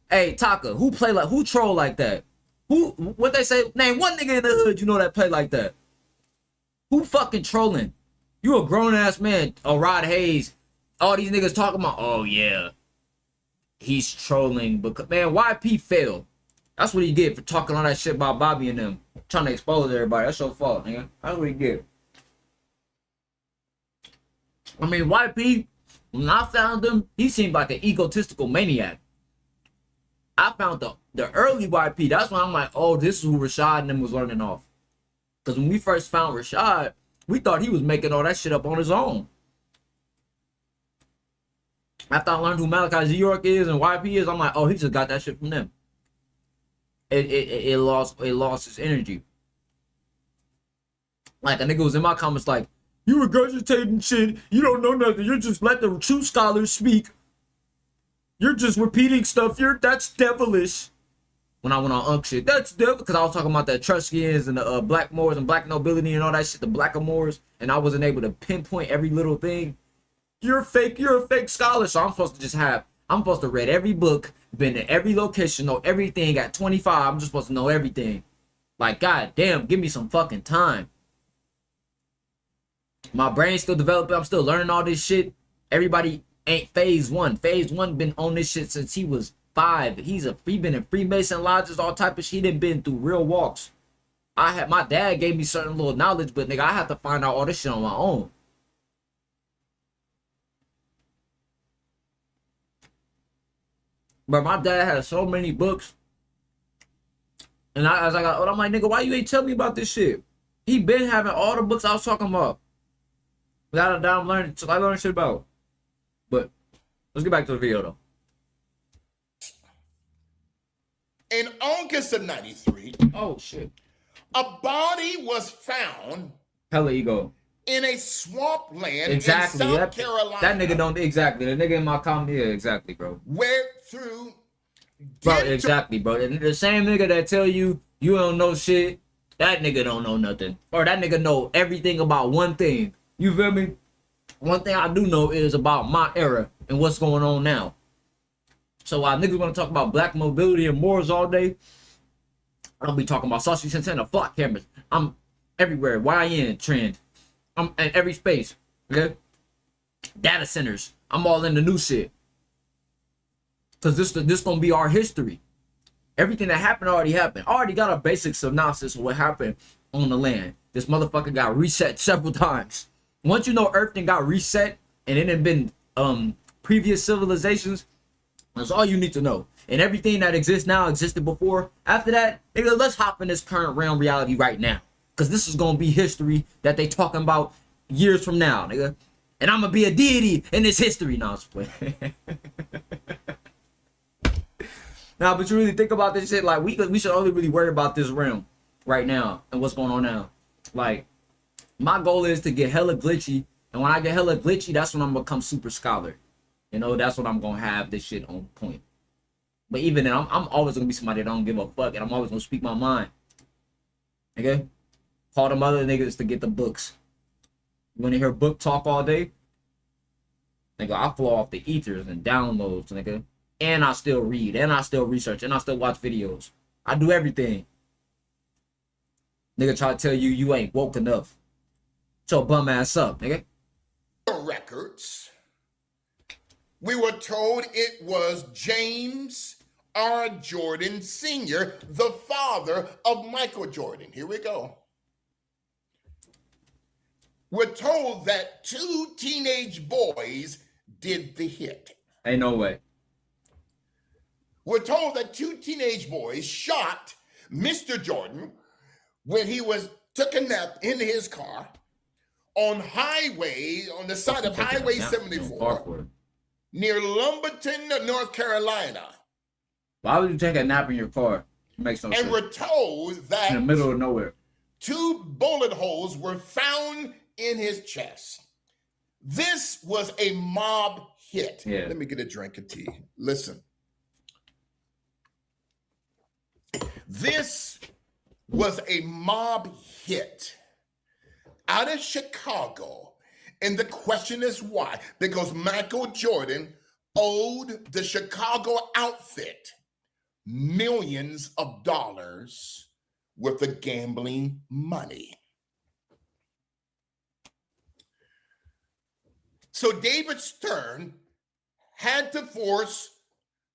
Hey Taka, who troll like that? What they say? Name one nigga in the hood you know that play like that. Who fucking trolling? You a grown ass man. Oh, Rod Hayes. All these niggas talking about, oh yeah, he's trolling because, man, YP failed. That's what he get for talking all that shit about Bobby and them, trying to expose everybody. That's your fault, nigga. That's what he get. I mean, YP, when I found him, he seemed like an egotistical maniac. I found the early YP. That's when I'm like, oh, this is who Rashad and them was learning off. Because when we first found Rashad, we thought he was making all that shit up on his own. After I learned who Malachi Z York is and YP is, I'm like, oh, he just got that shit from them. It lost its energy. Like, a nigga was in my comments like, you regurgitating shit, you don't know nothing, you're just let the true scholars speak. You're just repeating stuff, that's devilish. When I went on Unk shit, that's devil, because I was talking about the Etruscans and the Black Moors and Black nobility and all that shit, the Blackamoors, and I wasn't able to pinpoint every little thing. You're a fake scholar, so I'm supposed to read every book, been to every location, know everything at 25, I'm just supposed to know everything. Like, god damn, give me some fucking time. My brain's still developing, I'm still learning all this shit. Everybody ain't phase one. Phase one been on this shit since he was 5. He been in Freemason lodges, all type of shit. He done been through real walks. My dad gave me certain little knowledge, but nigga, I had to find out all this shit on my own. But my dad had so many books. And as I got older, I'm like, nigga, why you ain't tell me about this shit? He been having all the books I was talking about. Without a doubt, I learned shit about. But let's get back to the video though. In August of 93, oh shit, a body was found hella ego in a swampland exactly. in South Carolina. That nigga don't exactly. The nigga in my comment, yeah, exactly, bro. Where through, bro, exactly, bro. The same nigga that tell you don't know shit, that nigga don't know nothing, or that nigga know everything about one thing. You feel me? one thing I do know is about my era and what's going on now. So while niggas want to talk about black mobility and morals all day, I'll be talking about sausage Santana, flock cameras. I'm everywhere. YN trend. I'm in every space. Okay. Data centers. I'm all in the new shit. Cause this gonna be our history. Everything that happened already happened. I already got a basic synopsis of what happened on the land. This motherfucker got reset several times. Once you know Earth then got reset and it had been previous civilizations, that's all you need to know. And everything that exists now existed before. After that, nigga, let's hop in this current realm reality right now. Cause this is gonna be history that they talking about years from now, nigga. And I'm gonna be a deity in this history. Nah, I'm just playing. Nah, but you really think about this shit, like we should only really worry about this realm right now and what's going on now. Like, my goal is to get hella glitchy, and when I get hella glitchy, that's when I'm gonna become super scholar. You know, that's when I'm gonna have this shit on point. But even then, I'm always gonna be somebody that don't give a fuck, and I'm always gonna speak my mind. Okay? Call them other niggas to get the books. You wanna hear book talk all day? Nigga, I flow off the ethers and downloads, nigga. And I still read, and I still research, and I still watch videos. I do everything. Nigga try to tell you you ain't woke enough. Shut your bum ass up, nigga. Records. We were told it was James R. Jordan Sr., the father of Michael Jordan. Here we go. We're told that 2 teenage boys did the hit. Ain't no way. We're told that 2 teenage boys shot Mr. Jordan when he took a nap in his car on the side of Highway 74 near Lumberton, North Carolina. Why would you take a nap in your car? It makes no sense. And we're told that in the middle of nowhere, 2 bullet holes were found in his chest. This was a mob hit. Yeah. Let me get a drink of tea. Listen. This was a mob hit out of Chicago. And the question is why? Because Michael Jordan owed the Chicago outfit millions of dollars worth of gambling money. So David Stern had to force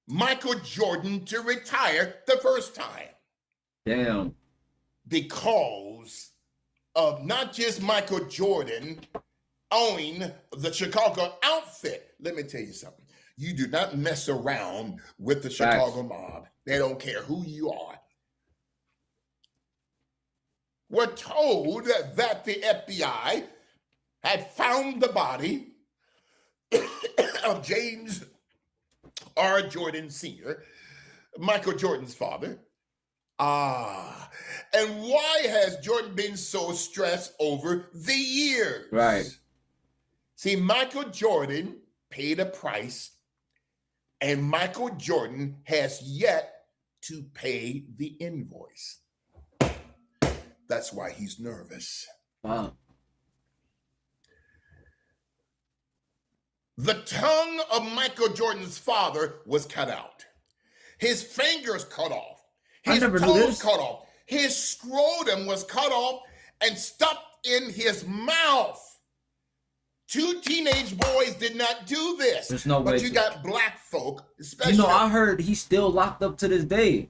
Michael Jordan to retire the first time. damn. Because of not just Michael Jordan owning the Chicago outfit. Let me tell you something. You do not mess around with the Chicago mob. They don't care who you are. We're told that the FBI had found the body of James R. Jordan Sr., Michael Jordan's father. And why has Jordan been so stressed over the years? Right. See, Michael Jordan paid a price, and Michael Jordan has yet to pay the invoice. That's why he's nervous. Wow. The tongue of Michael Jordan's father was cut out. His fingers cut off. His toes cut off. His scrotum was cut off and stuffed in his mouth. 2 teenage boys did not do this. There's no way. But you got black folk, especially. You know, I heard he's still locked up to this day.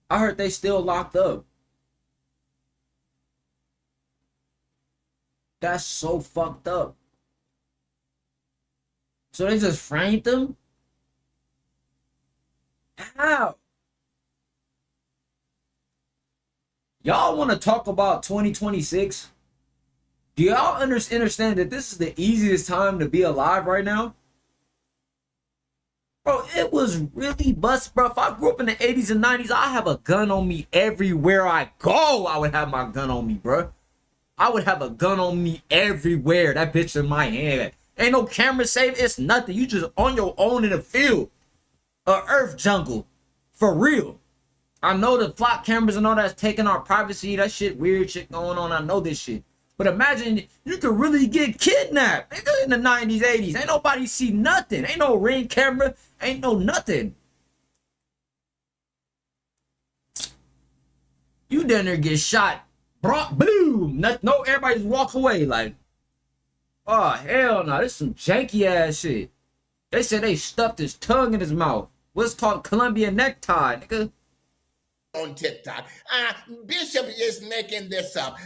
I heard they still locked up. That's so fucked up. So they just framed him? How? Y'all want to talk about 2026? Do y'all understand that this is the easiest time to be alive right now? Bro, it was really bust, bro. If I grew up in the 80s and 90s, I have a gun on me everywhere I go. I would have my gun on me, bro. I would have a gun on me everywhere. That bitch in my hand. Ain't no camera safe. It's nothing. You just on your own in the field. A earth jungle. For real. I know the flock cameras and all that's taking our privacy. That shit, weird shit going on. I know this shit. But imagine you could really get kidnapped, nigga, in the 90s, 80s. Ain't nobody see nothing. Ain't no Ring camera. Ain't no nothing. You down there get shot. Boom. No, everybody just walk away like, oh, hell no. This is some janky ass shit. They said they stuffed his tongue in his mouth. What's called Colombian necktie, nigga. On TikTok. Bishop is making this up.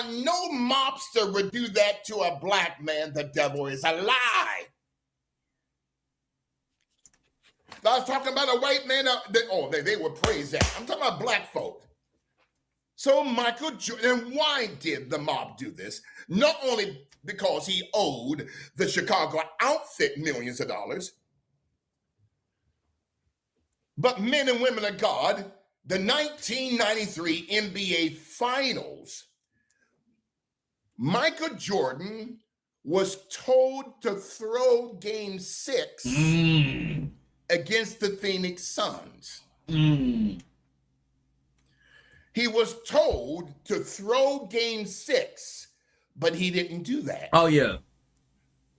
No mobster would do that to a black man. The devil is a lie. I was talking about a white man. They would praise that. I'm talking about black folk. So Michael Jordan, why did the mob do this? Not only because he owed the Chicago outfit millions of dollars, but men and women of God, the 1993 NBA Finals, Michael Jordan was told to throw Game 6 against the Phoenix Suns. He was told to throw Game 6, but he didn't do that. Oh, yeah.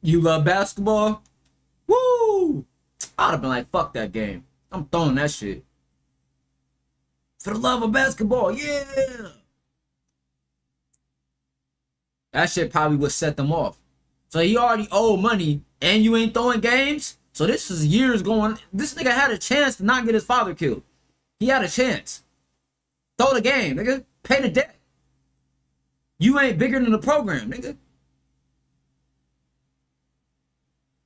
You love basketball? Woo! I'd have been like, fuck that game. I'm throwing that shit. For the love of basketball, yeah! That shit probably would set them off. So he already owed money, and you ain't throwing games? So this is years going. This nigga had a chance to not get his father killed. He had a chance. Throw the game, nigga. Pay the debt. You ain't bigger than the program, nigga.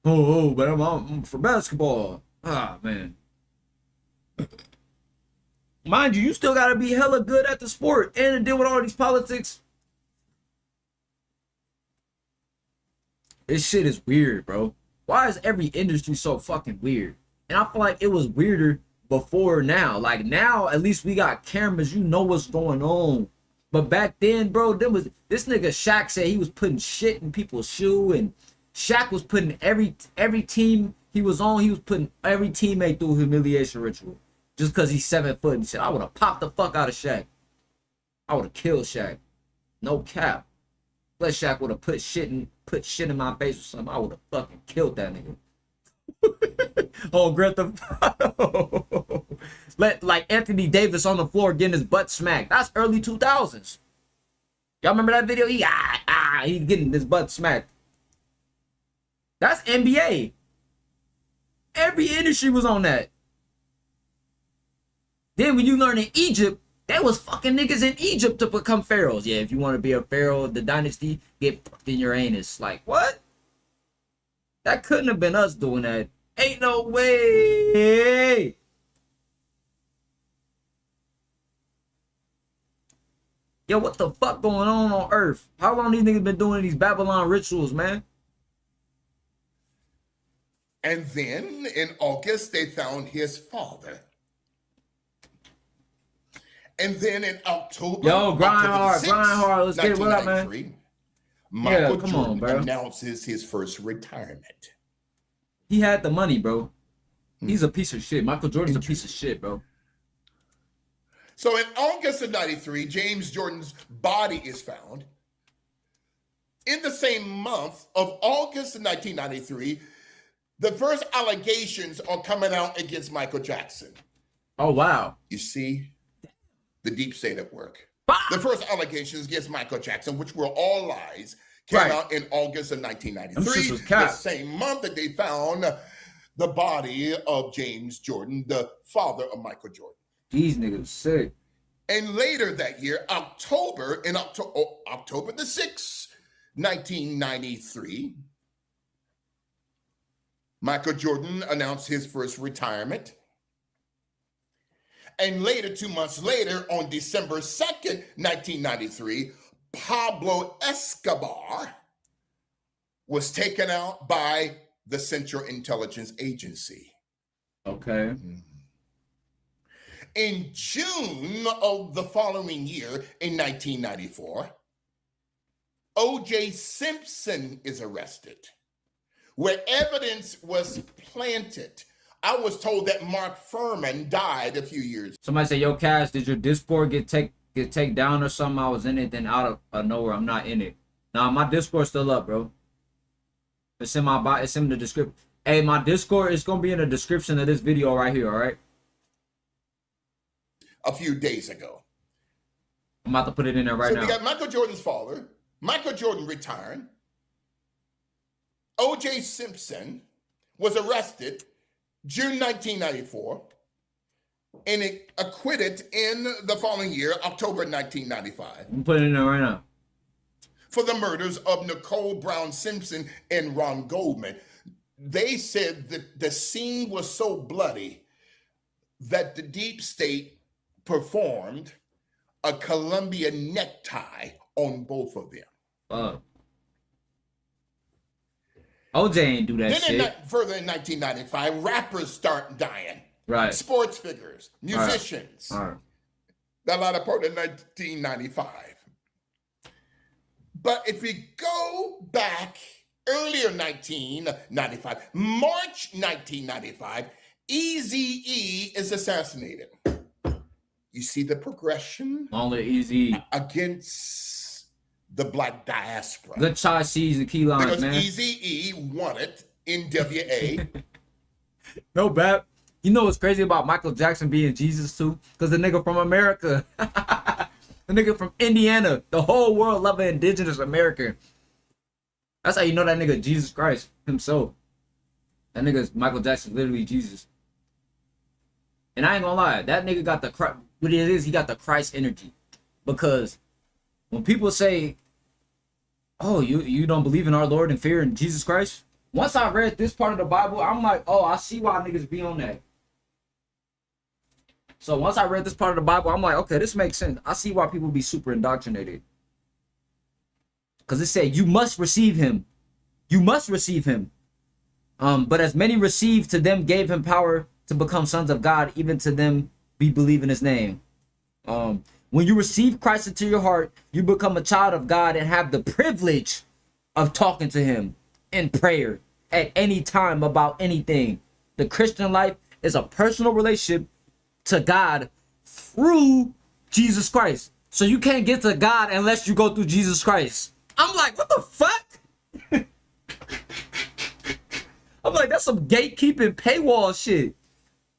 But I'm for basketball. Ah, man. Mind you, you still gotta be hella good at the sport and to deal with all these politics. This shit is weird, bro. Why is every industry so fucking weird? And I feel like it was weirder before now. Like now, at least we got cameras. You know what's going on. But back then, bro, this nigga Shaq said he was putting shit in people's shoe, and Shaq was putting every team he was on, he was putting every teammate through a humiliation ritual. Just because he's 7 foot and shit. I would have popped the fuck out of Shaq. I would have killed Shaq. No cap. Let Shaq would have put shit in my face or something. I would have fucking killed that nigga. Oh, Grand Theft Auto. Like Anthony Davis on the floor getting his butt smacked. That's early 2000s. Y'all remember that video? He's getting his butt smacked. That's NBA. Every industry was on that. Then when you learn in Egypt, there was fucking niggas in Egypt to become pharaohs. Yeah, if you want to be a pharaoh of the dynasty, get fucked in your anus. Like, what? That couldn't have been us doing that. Ain't no way. Yo, what the fuck going on Earth? How long these niggas been doing these Babylon rituals, man? And then in August, they found his father. And then in October, yo, grind hard. Let's get it. What up, man? Michael Jordan announces his first retirement. He had the money, bro. He's a piece of shit. Michael Jordan's a piece of shit, bro. So in August of 93, James Jordan's body is found. In the same month of August of 1993, the first allegations are coming out against Michael Jackson. Oh, wow. You see the deep state at work. The first allegations against Michael Jackson, which were all lies, came out in August of 1993. The same month that they found the body of James Jordan, the father of Michael Jordan. These niggas sick. And later that year, October the 6th, 1993, Michael Jordan announced his first retirement. And later, 2 months later, on December 2nd, 1993, Pablo Escobar was taken out by the Central Intelligence Agency. Okay. In June of the following year, in 1994, O.J. Simpson is arrested, where evidence was planted. I was told that Mark Furman died a few years. Somebody said, yo, Cash, did your Discord get take down or something? I was in it, then out of nowhere, I'm not in it. Nah, my Discord's still up, bro. It's in my it's in the description. Hey, my Discord is gonna be in the description of this video right here, all right? A few days ago. I'm about to put it in there right so now. We got Michael Jordan's father. Michael Jordan retired. O.J. Simpson was arrested June 1994 and acquitted in the following year, October 1995. I'm putting it in there right now. For the murders of Nicole Brown Simpson and Ron Goldman. They said that the scene was so bloody that the deep state performed a Columbia necktie on both of them. OJ ain't do that Then shit. Further in 1995, rappers start dying. Right. Sports figures, musicians. All right. That latter part of 1995. But if we go back earlier 1995, March 1995, Eazy-E is assassinated. You see the progression? Only Easy. Against the black diaspora. Good chai seeds and key lines, because man. Eazy-E wanted NWA. No bad. You know what's crazy about Michael Jackson being Jesus too? Because the nigga from America. The nigga from Indiana. The whole world love an indigenous American. That's how you know that nigga Jesus Christ himself. That nigga's Michael Jackson, literally Jesus. And I ain't gonna lie, that nigga got the what it is, he got the Christ energy. Because when people say, oh, you don't believe in our Lord and fear in Jesus Christ? Once I read this part of the Bible, I'm like, oh, I see why niggas be on that. So once I read this part of the Bible, I'm like, okay, this makes sense. I see why people be super indoctrinated. Because it said, you must receive him. You must receive him. But as many received, to them gave him power to become sons of God, even to them be believe in his name. When you receive Christ into your heart, you become a child of God and have the privilege of talking to him in prayer at any time about anything. The Christian life is a personal relationship to God through Jesus Christ. So you can't get to God unless you go through Jesus Christ. I'm like, what the fuck? I'm like, that's some gatekeeping paywall shit.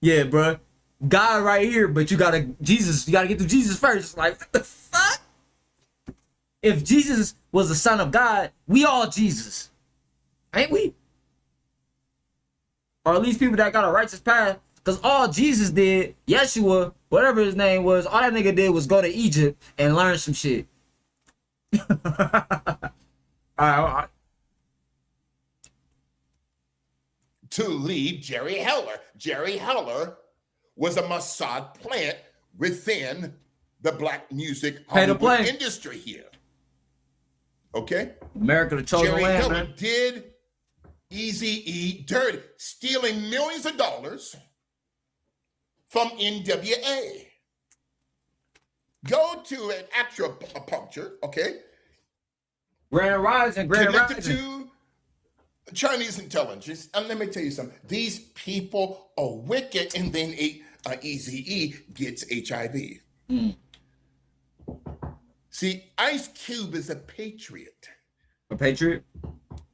Yeah, bro. God right here, but you gotta get through Jesus first. Like, what the fuck? If Jesus was the son of God, we all Jesus. Ain't we? Or at least people that got a righteous path. Because all Jesus did, Yeshua, whatever his name was, all that nigga did was go to Egypt and learn some shit. All right. To lead Jerry Heller. Jerry Heller was a Mossad plant within the black music Hollywood industry here. Okay? America, the chosen Jerry land, Heller man. did Eazy-E dirty, stealing millions of dollars from NWA. Go to an actual puncture, okay? Grand Rising, Grand Connected Rising. to Chinese intelligence. And let me tell you something. These people are wicked, and then Eazy-E gets HIV. See, Ice Cube is a patriot. A patriot?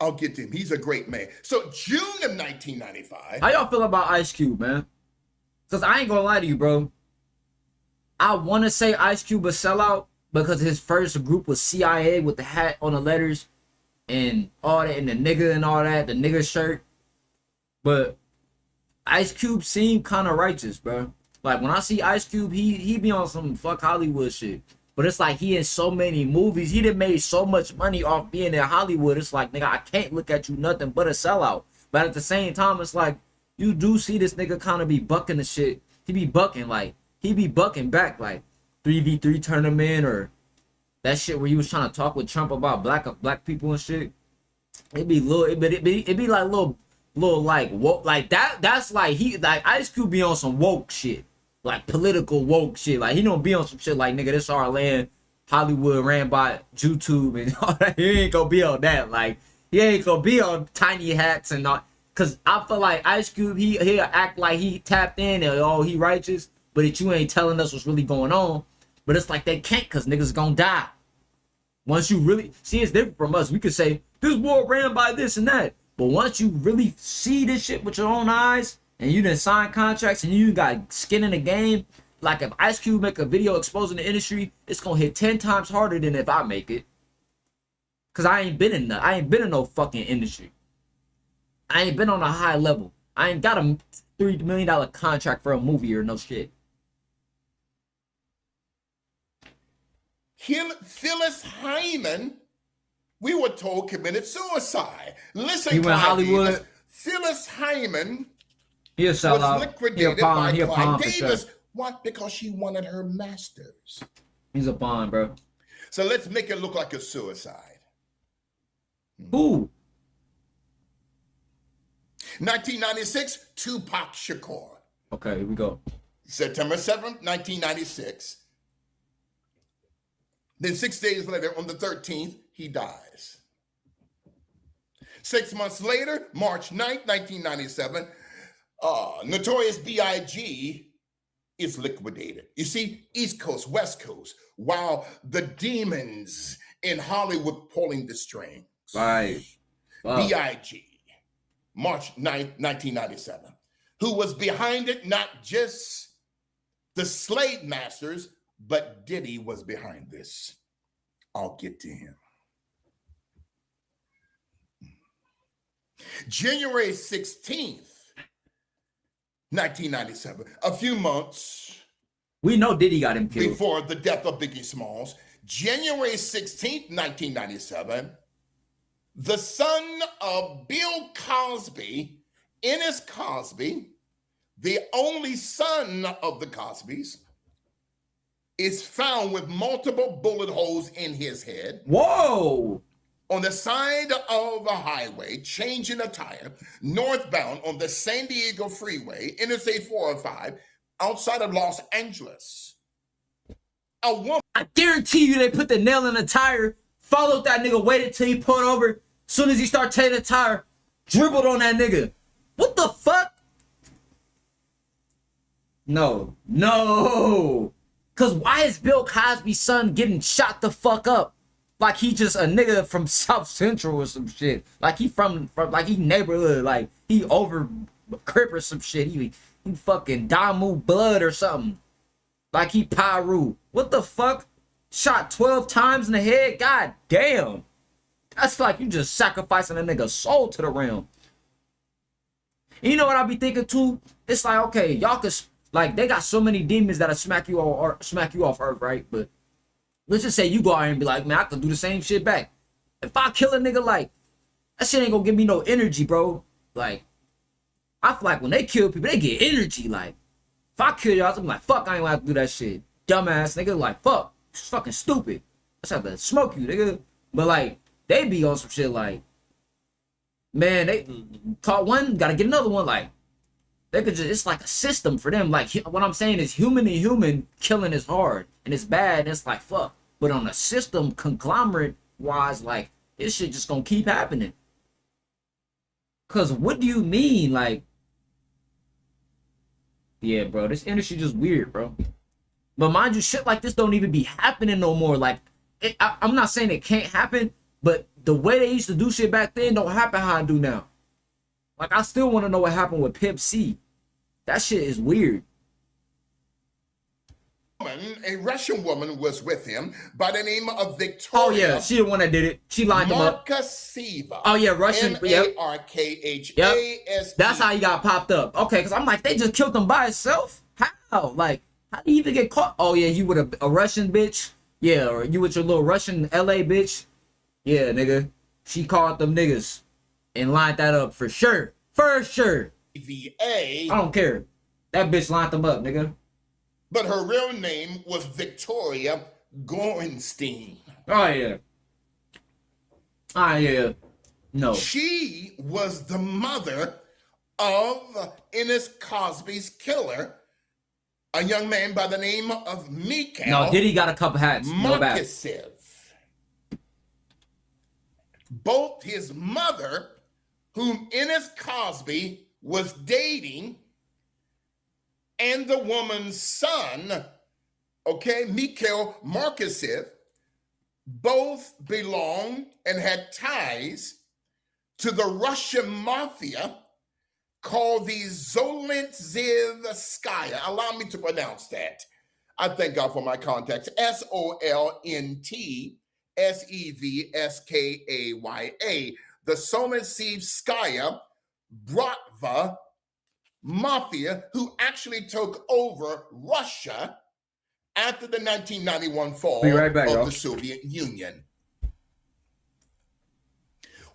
I'll get to him. He's a great man. So June of 1995. How y'all feel about Ice Cube, man? Because I ain't gonna lie to you, bro. I want to say Ice Cube a sellout because his first group was CIA with the hat on the letters and all that, and the nigga and all that, the nigga shirt. But Ice Cube seemed kind of righteous, bro. Like, when I see Ice Cube, he be on some fuck Hollywood shit. But it's like he in so many movies. He done made so much money off being in Hollywood. It's like, nigga, I can't look at you nothing but a sellout. But at the same time, it's like, you do see this nigga kind of be bucking the shit. He be bucking, like, he be bucking back, like, 3v3 tournament or that shit where he was trying to talk with Trump about black people and shit. It be like little like woke, like that's like he like Ice Cube be on some woke shit, like political woke shit. Like he don't be on some shit like, nigga, this our land, Hollywood ran by YouTube and all that. He ain't gonna be on that. Like he ain't gonna be on tiny hats and all. Cause I feel like Ice Cube, he'll act like he tapped in and oh he righteous, but that you ain't telling us what's really going on. But it's like they can't, cause niggas gonna die. Once you really see, it's different from us. We could say this war ran by this and that, but once you really see this shit with your own eyes, and you done sign contracts and you got skin in the game, like if Ice Cube make a video exposing the industry, it's gonna hit 10 times harder than if I make it. Cause I ain't been in no fucking industry. I ain't been on a high level. I ain't got a $3 million contract for a movie or no shit. Phyllis Hyman, we were told, committed suicide. Listen, He went Hollywood. Davis, Phyllis Hyman He'll sell was out. liquidated by Clyde Davis. What? Because she wanted her masters. He's a pawn, bro. So let's make it look like a suicide. Who? 1996, Tupac Shakur. Okay, here we go. September 7th, 1996. Then 6 days later, on the 13th, he dies. 6 months later, March 9th, 1997, Notorious B.I.G. is liquidated. You see, East Coast, West Coast, while the demons in Hollywood pulling the strings. Right. B.I.G., March 9th, 1997, who was behind it, not just the slave masters, but Diddy was behind this. I'll get to him. January 16th, 1997, a few months We know Diddy got him killed. before the death of Biggie Smalls, January 16th, 1997, the son of Bill Cosby, Ennis Cosby, the only son of the Cosbys, is found with multiple bullet holes in his head Whoa! on the side of a highway, changing a tire, northbound on the San Diego Freeway, Interstate 405, outside of Los Angeles. A woman. I guarantee you they put the nail in the tire, followed that nigga, waited till he pulled over. Soon as he started taking the tire, dribbled on that nigga. What the fuck? No. Cause why is Bill Cosby's son getting shot the fuck up? Like he just a nigga from South Central or some shit. Like he from like he neighborhood. Like he over Crip or some shit. He fucking Damu blood or something. Like he Pyru. What the fuck? Shot 12 times in the head? God damn. That's like you just sacrificing a nigga's soul to the realm. And you know what I be thinking too? It's like, okay, y'all could, like, they got so many demons that'll smack you off earth, right? But let's just say you go out here and be like, man, I could do the same shit back. If I kill a nigga, like, that shit ain't gonna give me no energy, bro. Like, I feel like when they kill people, they get energy. Like, if I kill y'all, I'm like, fuck, I ain't gonna have to do that shit. Dumbass nigga, like, fuck, it's fucking stupid. I just have to smoke you, nigga. But like, they be on some shit like, man, they caught one, gotta get another one. Like, they could just, it's like a system for them. Like, what I'm saying is human to human killing is hard and it's bad and it's like, fuck. But on a system conglomerate wise, like, this shit just gonna keep happening. Cause what do you mean? Like, yeah, bro, this industry just weird, bro. But mind you, shit like this don't even be happening no more. Like, I'm not saying it can't happen, but the way they used to do shit back then don't happen how I do now. Like, I still want to know what happened with Pimp C. That shit is weird. A Russian woman was with him by the name of Victoria. Oh yeah, she the one that did it. She lined him up. Markaseva. Oh yeah, Russian. Yep. Markhasevs. Yep. That's how he got popped up. Okay, because I'm like, they just killed him by himself? How? Like, how did he even get caught? Oh yeah, you with a Russian bitch? Yeah, or you with your little Russian LA bitch? Yeah, nigga. She called them niggas and lined that up for sure. For sure. I don't care. That bitch lined them up, nigga. But her real name was Victoria Gorenstein. Oh yeah. Yeah. No. She was the mother of Ennis Cosby's killer, a young man by the name of Mikhail. No, Diddy got a couple hats. No bad. Markasev. Both his mother, whom Ennis Cosby was dating, and the woman's son, okay, Mikhail Markasev, both belonged and had ties to the Russian mafia called the Zolintzevskaya. Allow me to pronounce that. I thank God for my contacts. Solntsevskaya. The Zolintzevskaya Bratva mafia, who actually took over Russia after the 1991 fall Be right back, of y'all. the Soviet Union.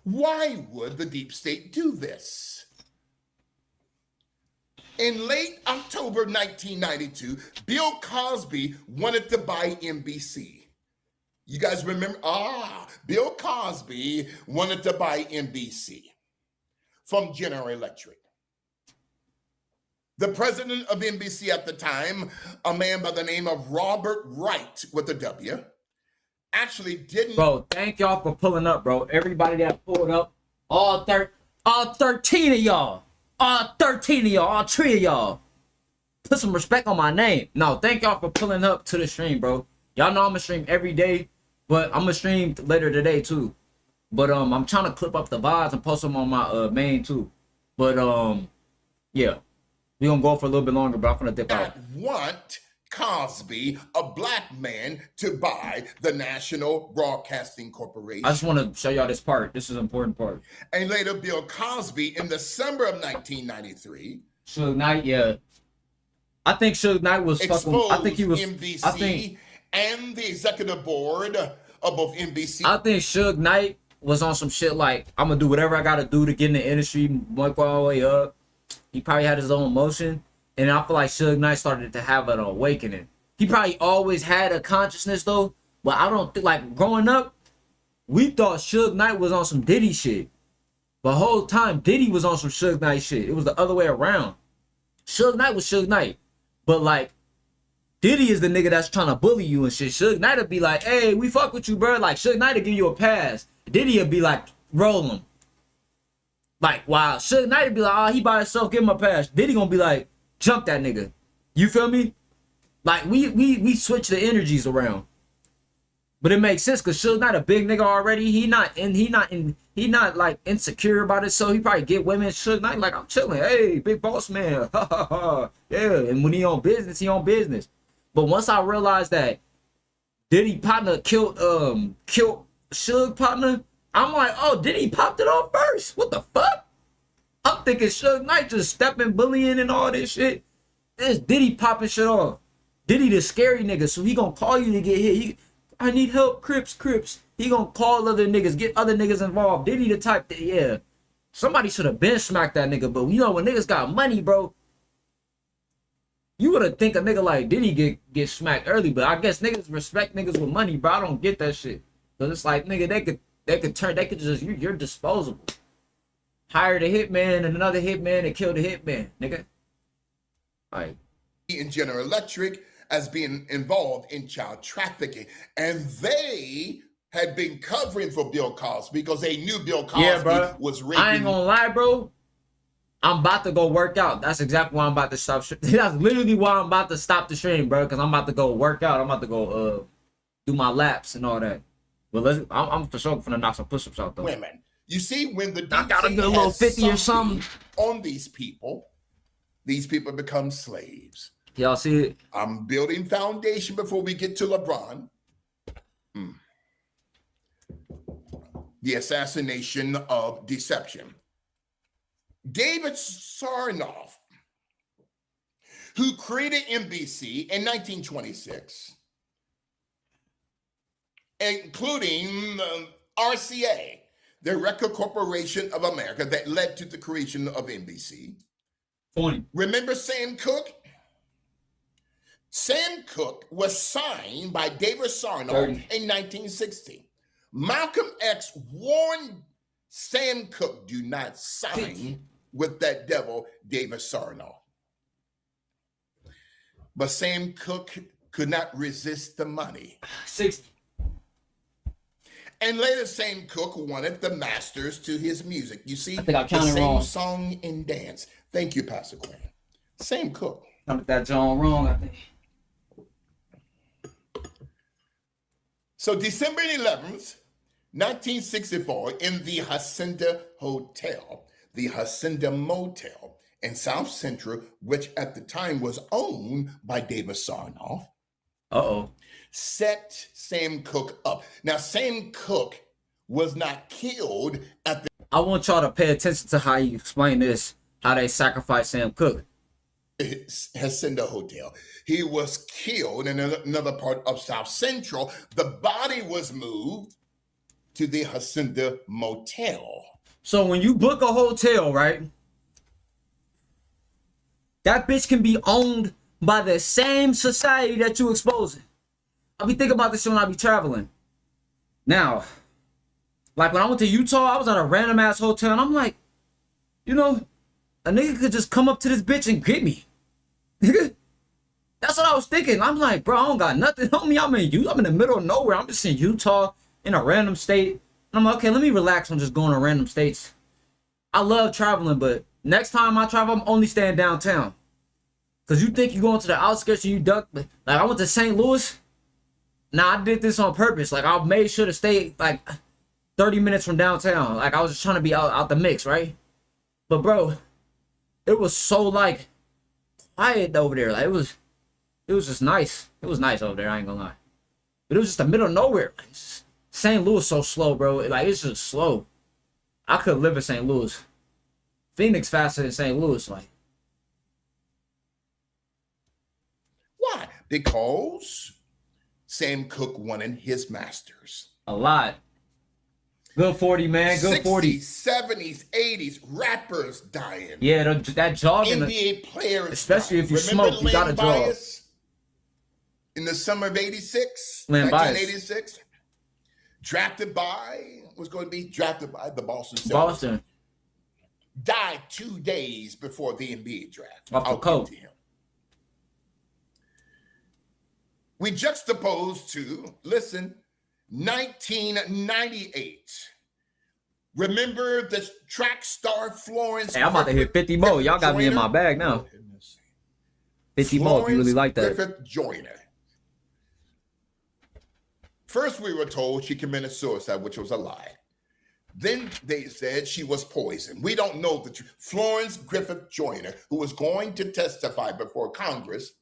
Why would the deep state do this? In late October 1992, Bill Cosby wanted to buy NBC. You guys remember? Bill Cosby wanted to buy NBC from General Electric. The president of NBC at the time, a man by the name of Robert Wright with a W, actually didn't. Bro, thank y'all for pulling up, bro. Everybody that pulled up, all 13 of y'all. All 13 of y'all, all 3 of y'all. Put some respect on my name. No, thank y'all for pulling up to the stream, bro. Y'all know I'm gonna stream every day, but I'm gonna stream later today too. But I'm trying to clip up the VODs and post them on my main too. But yeah. We're gonna go for a little bit longer, but I'm gonna dip out. Want Cosby, a black man, to buy the National Broadcasting Corporation. I just want to show y'all this part. This is an important part. And later, Bill Cosby, in December of 1993, Suge Knight, yeah. I think Suge Knight was fucking. I think he was. NBC and the executive board of both NBC. I think Suge Knight was on some shit like, I'm gonna do whatever I gotta do to get in the industry, work all the way up. He probably had his own emotion, and I feel like Suge Knight started to have an awakening. He probably always had a consciousness though, but I don't think, like, growing up, we thought Suge Knight was on some Diddy shit. The whole time Diddy was on some Suge Knight shit. It was the other way around. Suge Knight was Suge Knight, but like Diddy is the nigga that's trying to bully you and shit. Suge Knight would be like, hey, we fuck with you, bro. Like, Suge Knight will give you a pass. Diddy would be like, roll him. Like, wow, Suge Knight would be like, oh, he by himself, give him a pass. Diddy gonna be like, jump that nigga. You feel me? Like, we switch the energies around. But it makes sense because Suge Knight a big nigga already. He not like insecure about it. So he probably get women. Suge Knight like, I'm chilling. Hey, big boss man. Yeah. And when he on business, he on business. But once I realized that Diddy partner killed Suge partner, I'm like, oh, Diddy popped it off first. What the fuck? I'm thinking Suge Knight just stepping, bullying and all this shit. This Diddy popping shit off. Diddy the scary nigga, so he gonna call you to get hit. I need help, Crips. He gonna call other niggas, get other niggas involved. Diddy the type that, yeah. Somebody should have been smacked that nigga, but you know when niggas got money, bro, you would think a nigga like Diddy get smacked early, but I guess niggas respect niggas with money, bro. I don't get that shit. Cause it's like, nigga, they could just, you're disposable. Hired a hitman and another hitman and killed a hitman, nigga. Like, in General Electric as being involved in child trafficking, and they had been covering for Bill Cosby because they knew Bill Cosby was raping. I ain't gonna lie, bro. I'm about to go work out. That's exactly why I'm about to stop. That's literally why I'm about to stop the stream, bro. Because I'm about to go work out. I'm about to go do my laps and all that. But I'm for sure gonna knock some push-ups out though. Women, you see, when the I gotta get a little 50 or something on these people become slaves. Y'all see it? I'm building foundation before we get to LeBron. The assassination of deception. David Sarnoff, who created NBC in 1926, including RCA, the Record Corporation of America, that led to the creation of NBC. 20. Remember Sam Cooke? Sam Cooke was signed by David Sarnoff 30. in 1960. Malcolm X warned Sam Cooke, do not sign with that devil, David Sarnoff. But Sam Cooke could not resist the money. 60. And later, Sam Cooke wanted the masters to his music. You see, I think I the counted same wrong. song and dance. Thank you, Pastor Quinn. Sam Cooke. Counted that John wrong, I think. So December 11th, 1964, in the Hacienda Hotel, the Hacienda Motel in South Central, which at the time was owned by David Sarnoff, set Sam Cooke up. Now, Sam Cooke was not killed at the I want y'all to pay attention to how you explain this, how they sacrificed Sam Cooke. Hacienda Hotel. He was killed in another part of South Central. The body was moved to the Hacienda Motel. So when you book a hotel, right, that bitch can be owned by the same society that you exposing. I be thinking about this when I be traveling. Now, like when I went to Utah, I was at a random ass hotel, and I'm like, you know, a nigga could just come up to this bitch and get me. That's what I was thinking. I'm like, bro, I don't got nothing on me. I'm in the middle of nowhere. I'm just in Utah, in a random state. And I'm like, okay, let me relax on just going to random states. I love traveling, but next time I travel, I'm only staying downtown. Cause you think you going to the outskirts and you duck. Like I went to St. Louis. Now I did this on purpose. Like I made sure to stay like 30 minutes from downtown. Like I was just trying to be out the mix, right? But bro, it was so like quiet over there. Like it was just nice. It was nice over there, I ain't gonna lie. But it was just the middle of nowhere. Like, St. Louis so slow, bro. Like it's just slow. I could live in St. Louis. Phoenix faster than St. Louis, like. Why? Because Sam Cooke wanted his masters. A lot. Good 40, man. Good 40. 70s, 80s, rappers dying. Yeah, that jogging. NBA players. Especially dying. if you smoke, you gotta jog. In the summer of 86, Len 1986, was going to be drafted by the Boston Celtics. Boston. Died 2 days before the NBA draft. Off the coat. We juxtapose to, listen, 1998. Remember the track star Florence? Hey, I'm about to hit 50 more. Y'all got me in my bag now. 50 more if you really like that. Griffith Joyner. First, we were told she committed suicide, which was a lie. Then they said she was poisoned. We don't know the truth. Florence Griffith Joyner, who was going to testify before Congress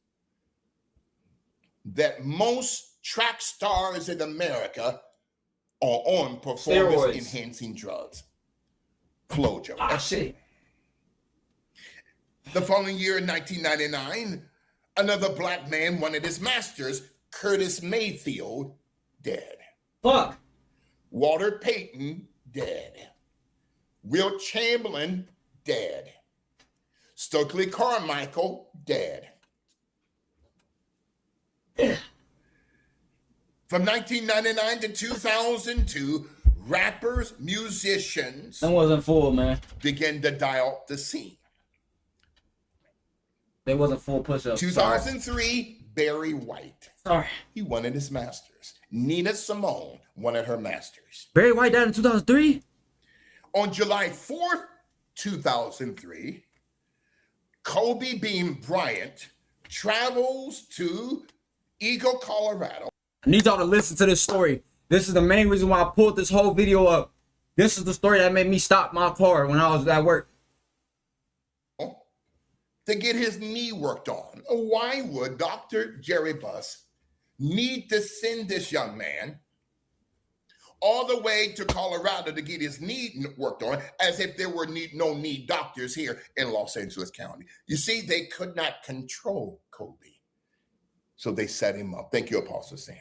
that most track stars in America are on performance-enhancing drugs. Flojo. That's it. The following year, in 1999, another black man wanted his masters, Curtis Mayfield, dead. Fuck. Walter Payton, dead. Will Chamberlain, dead. Stokely Carmichael, dead. From 1999 to 2002, rappers, musicians... That wasn't full, man. ...began to die off the scene. They wasn't full push-ups. 2003, Barry White. Sorry. He wanted his masters. Nina Simone wanted her masters. Barry White died in 2003? On July 4th, 2003, Kobe Bean Bryant travels to Eagle, Colorado. I need y'all to listen to this story. This is the main reason why I pulled this whole video up. This is the story that made me stop my car when I was at work. To get his knee worked on. Why would Dr. Jerry Buss need to send this young man all the way to Colorado to get his knee worked on, as if there were no knee doctors here in Los Angeles County? You see, they could not control Kobe. So they set him up. Thank you, Apostle Sam.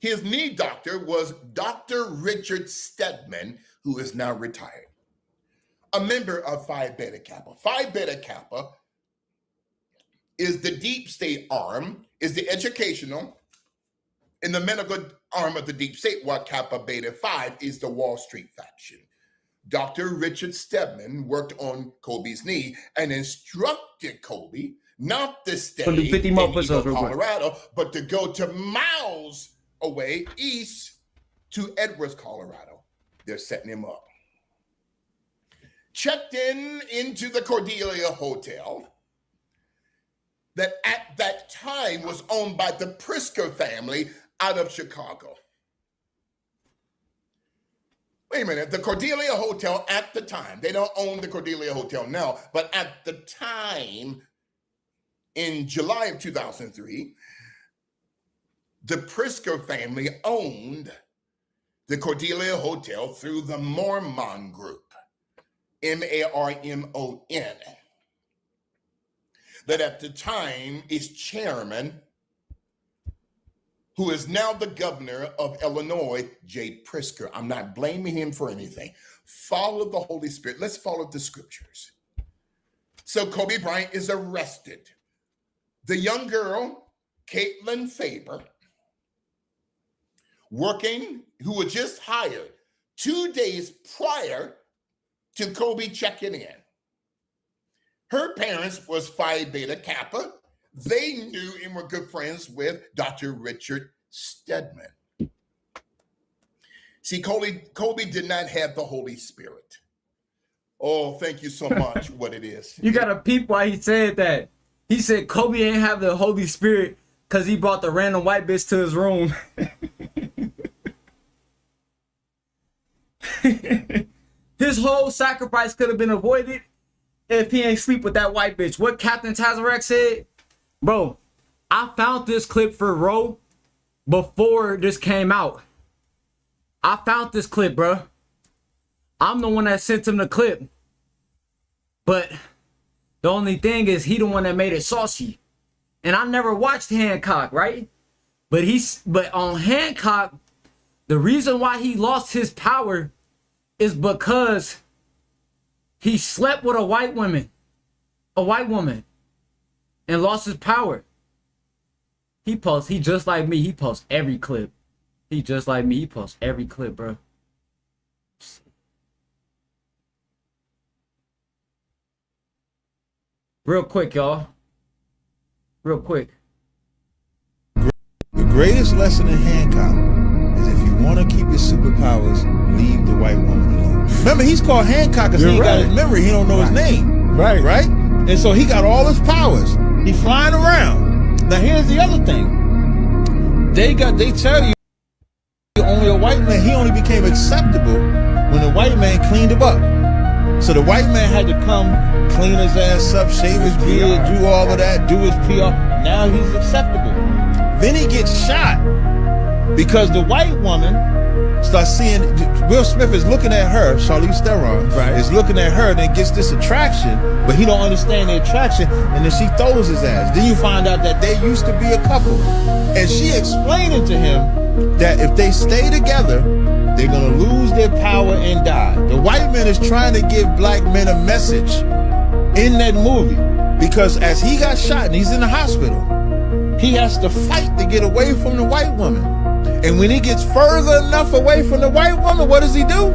His knee doctor was Dr. Richard Stedman, who is now retired. A member of Phi Beta Kappa. Phi Beta Kappa is the deep state arm, is the educational and the medical arm of the deep state, while Kappa Beta Phi is the Wall Street faction. Dr. Richard Stedman worked on Kobe's knee and instructed Kobe not to stay in Eagle, Colorado, but to go to miles away east to Edwards, Colorado. They're setting him up. Checked into the Cordelia Hotel that at that time was owned by the Prisker family out of Chicago. Wait a minute, the Cordelia Hotel at the time, they don't own the Cordelia Hotel now, but at the time, in July of 2003, the Prisker family owned the Cordelia Hotel through the Mormon Group, M-A-R-M-O-N, that at the time is chairman, who is now the governor of Illinois, Jay Prisker. I'm not blaming him for anything. Follow the Holy Spirit. Let's follow the scriptures. So Kobe Bryant is arrested. The young girl, Caitlin Faber, working, who was just hired 2 days prior to Kobe checking in. Her parents was Phi Beta Kappa. They knew and were good friends with Dr. Richard Stedman. See, Kobe did not have the Holy Spirit. Oh, thank you so much, what it is. You gotta peep why he said that. He said Kobe ain't have the Holy Spirit because he brought the random white bitch to his room. His whole sacrifice could have been avoided if he ain't sleep with that white bitch. What Captain Tazarek said? Bro, I found this clip for Ro before this came out. I found this clip, bro. I'm the one that sent him the clip. But the only thing is he the one that made it saucy. And I never watched Hancock, right? But on Hancock, the reason why he lost his power is because he slept with a white woman, and lost his power. He just like me. He posts every clip. He just like me. He posts every clip, bro. Real quick, y'all. Real quick. The greatest lesson in Hancock is if you want to keep your superpowers, leave the white woman alone. Remember, he's called Hancock because he ain't got his memory. He don't know his name. Right? And so he got all his powers. He's flying around. Now here's the other thing. They tell you only a white man, he only became acceptable when the white man cleaned him up. So the white man had to come clean his ass up, shave his beard, do all of that, do his PR. Now he's acceptable. Then he gets shot because the white woman starts seeing, Will Smith is looking at her, Charlize Theron, is looking at her, and then gets this attraction, but he don't understand the attraction, and then she throws his ass. Then you find out that they used to be a couple. And she explaining to him that if they stay together, they're gonna lose their power and die. The white man is trying to give black men a message in that movie, because as he got shot and he's in the hospital, he has to fight to get away from the white woman. And when he gets further enough away from the white woman, what does he do?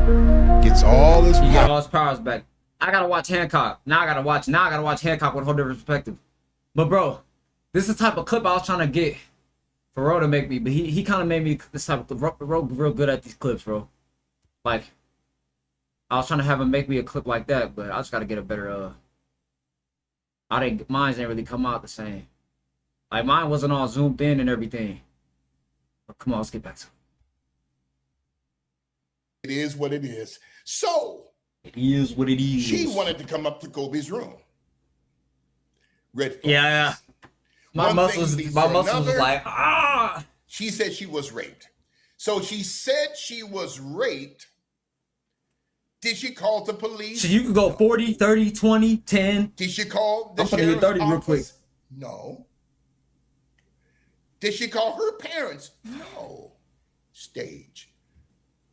Gets all his power. He got all his powers back. I gotta watch Hancock. Now I gotta watch Hancock with a whole different perspective. But bro, this is the type of clip I was trying to get for Ro to make me, but he kind of made me this type of Ro real good at these clips, bro. Like, I was trying to have him make me a clip like that, but I just gotta get a better mine didn't really come out the same. Like, mine wasn't all zoomed in and everything. But come on, let's get back to it. It is what it is. So it is what it is. She wanted to come up to Kobe's room. Red flags. Yeah. My muscles was like, ah. She said she was raped. So she said she was raped. Did she call the police? So you could go 40, 30, 20, 10. Did she call the I'm gonna hit 30 office? real quick. No. Did she call her parents? No. Stage.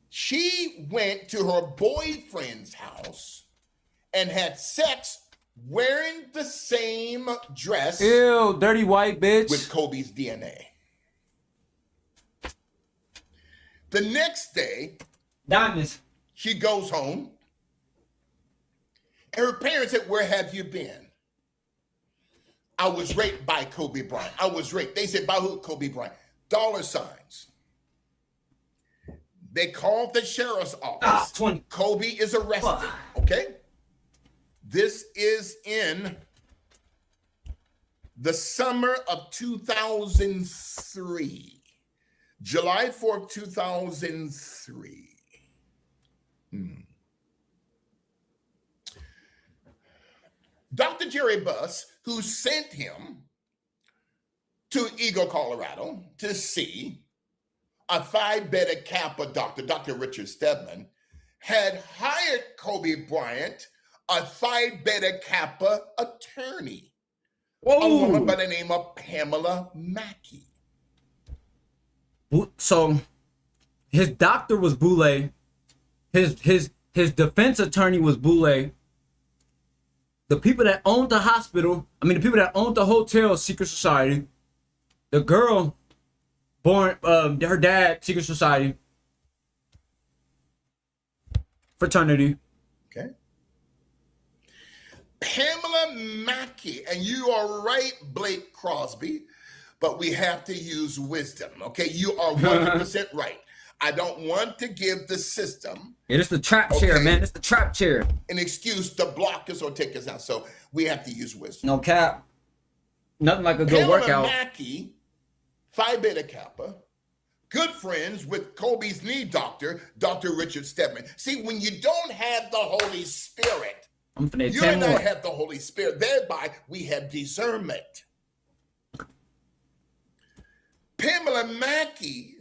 She went to her boyfriend's house and had sex wearing the same dress. Ew, dirty white bitch. With Kobe's DNA. The next day, diamonds. She goes home. And her parents said, "Where have you been?" "I was raped by Kobe Bryant. I was raped." They said, "By who?" "Kobe Bryant." $. They called the sheriff's office. 20. Kobe is arrested. Okay? This is in the summer of 2003. July 4th, 2003. Dr. Jerry Buss, who sent him to Eagle, Colorado to see a Phi Beta Kappa doctor, Dr. Richard Stedman, had hired Kobe Bryant, a Phi Beta Kappa attorney, a woman by the name of Pamela Mackey. So his doctor was Boule. His defense attorney was Boule. The people that owned the hospital, the people that owned the hotel, Secret Society. The girl, born, her dad, Secret Society. Fraternity. Okay. Pamela Mackey, and you are right, Blake Crosby, but we have to use wisdom, okay? You are 100% right. I don't want to give the system... Yeah, it's the trap chair, man. It's the trap chair. ...an excuse to block us or take us out, so we have to use wisdom. No cap. Nothing like a good Pamela workout. Mackey, Phi Beta Kappa, good friends with Kobe's knee doctor, Dr. Richard Stedman. See, when you don't have the Holy Spirit, you and I have the Holy Spirit. Thereby, we have discernment. Pamela Mackey,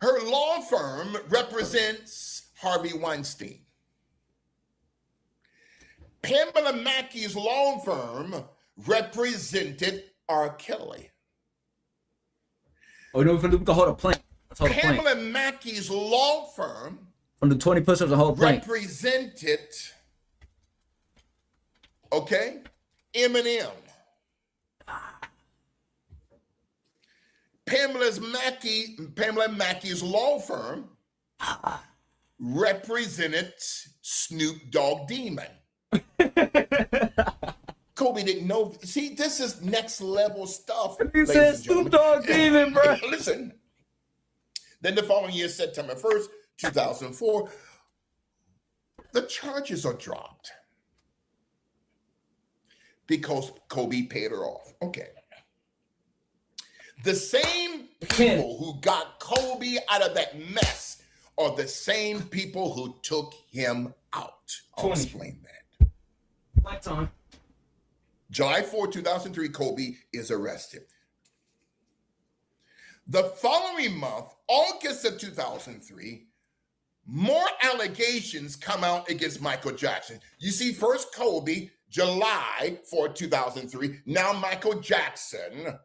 her law firm represents Harvey Weinstein. Pamela Mackey's law firm represented R. Kelly. Oh, no, we can hold a plank. Let's hold a plank. Pamela Mackey's law firm From the 20 push-ups, a whole plank. represented, okay, Eminem. Pamela Mackey's law firm represented Snoop Dogg Demon. Kobe didn't know. See, this is next level stuff. You said Snoop Dogg Demon, bro. Listen. Then the following year, September 1st, 2004, the charges are dropped because Kobe paid her off. Okay. The same people who got Kobe out of that mess are the same people who took him out. I'll explain that. Lights on. July 4, 2003, Kobe is arrested. The following month, August of 2003, more allegations come out against Michael Jackson. You see, first Kobe, July 4, 2003, now Michael Jackson,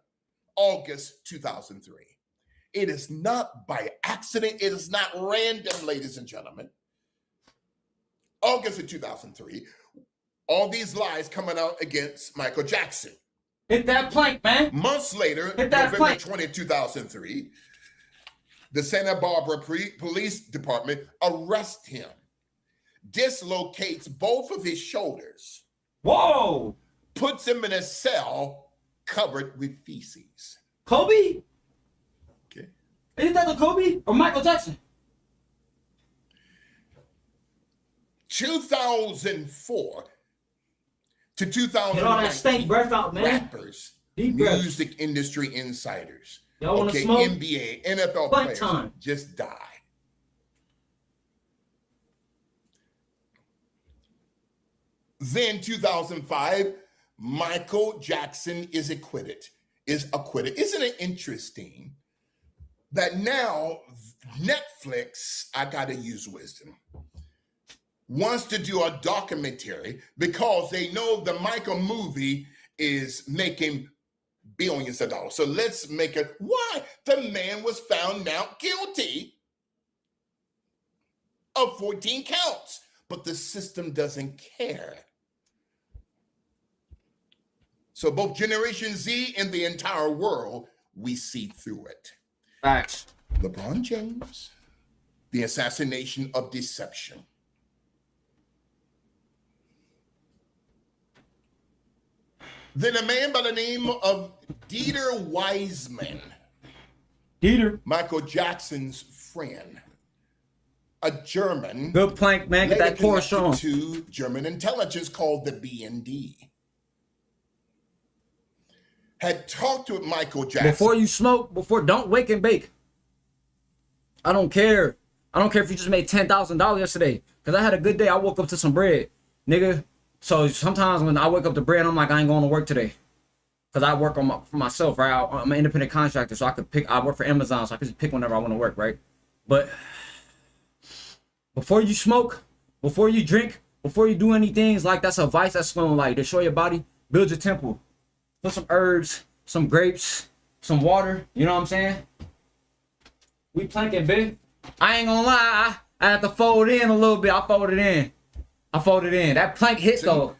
August 2003. It is not by accident. It is not random, ladies and gentlemen. August of 2003, all these lies coming out against Michael Jackson. Hit that plank, man. Months later, November 20, 2003, the Santa Barbara Police Department arrests him, dislocates both of his shoulders. Whoa! Puts him in a cell covered with feces. Kobe? Okay. Isn't that the Kobe or Michael Jackson? 2004 to 2009. Get all that stank breath out, man. Rappers, Deep breath. music industry insiders, Y'all wanna okay, smoke? NBA, NFL Fun players time. just die. Then 2005, Michael Jackson is acquitted. Isn't it interesting that now Netflix, I gotta use wisdom, wants to do a documentary because they know the Michael movie is making billions of dollars. So let's make it. Why? The man was found now guilty of 14 counts, but the system doesn't care. So both Generation Z and the entire world, we see through it. Facts. LeBron James, the assassination of deception. Then a man by the name of Dieter Wiseman, Michael Jackson's friend, a German, good plank, man. Get that course on. To German intelligence called the BND, had talked to Michael Jackson. Before you smoke, don't wake and bake. I don't care. I don't care if you just made $10,000 yesterday. Because I had a good day. I woke up to some bread, nigga. So sometimes when I wake up to bread, I'm like, I ain't going to work today. Because I work for myself, right? I'm an independent contractor, so I work for Amazon, so I can just pick whenever I want to work, right? But before you smoke, before you drink, before you do anything, it's like that's a vice that's going to like destroy your body. Build your temple. Put some herbs, some grapes, some water. You know what I'm saying? We planking, big. I ain't gonna lie. I had to fold in a little bit. I folded in. That plank hit though.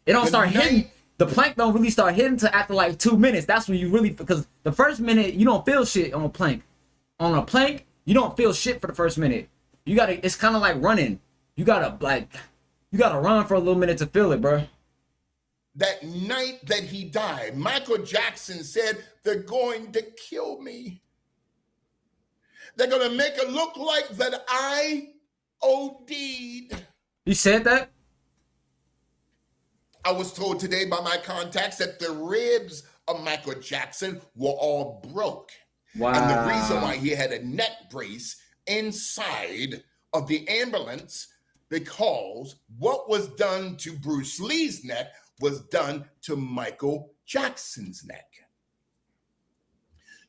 It don't start hitting. The plank don't really start hitting till after like 2 minutes. That's when you really, because the first minute you don't feel shit on a plank. On a plank, you don't feel shit for the first minute. You gotta. It's kind of like running. You gotta run for a little minute to feel it, bro. That night that he died, Michael Jackson said, "They're going to kill me. They're going to make it look like that I OD'd." You said that? I was told today by my contacts that the ribs of Michael Jackson were all broke. Wow. And the reason why he had a neck brace inside of the ambulance, because what was done to Bruce Lee's neck was done to Michael Jackson's neck.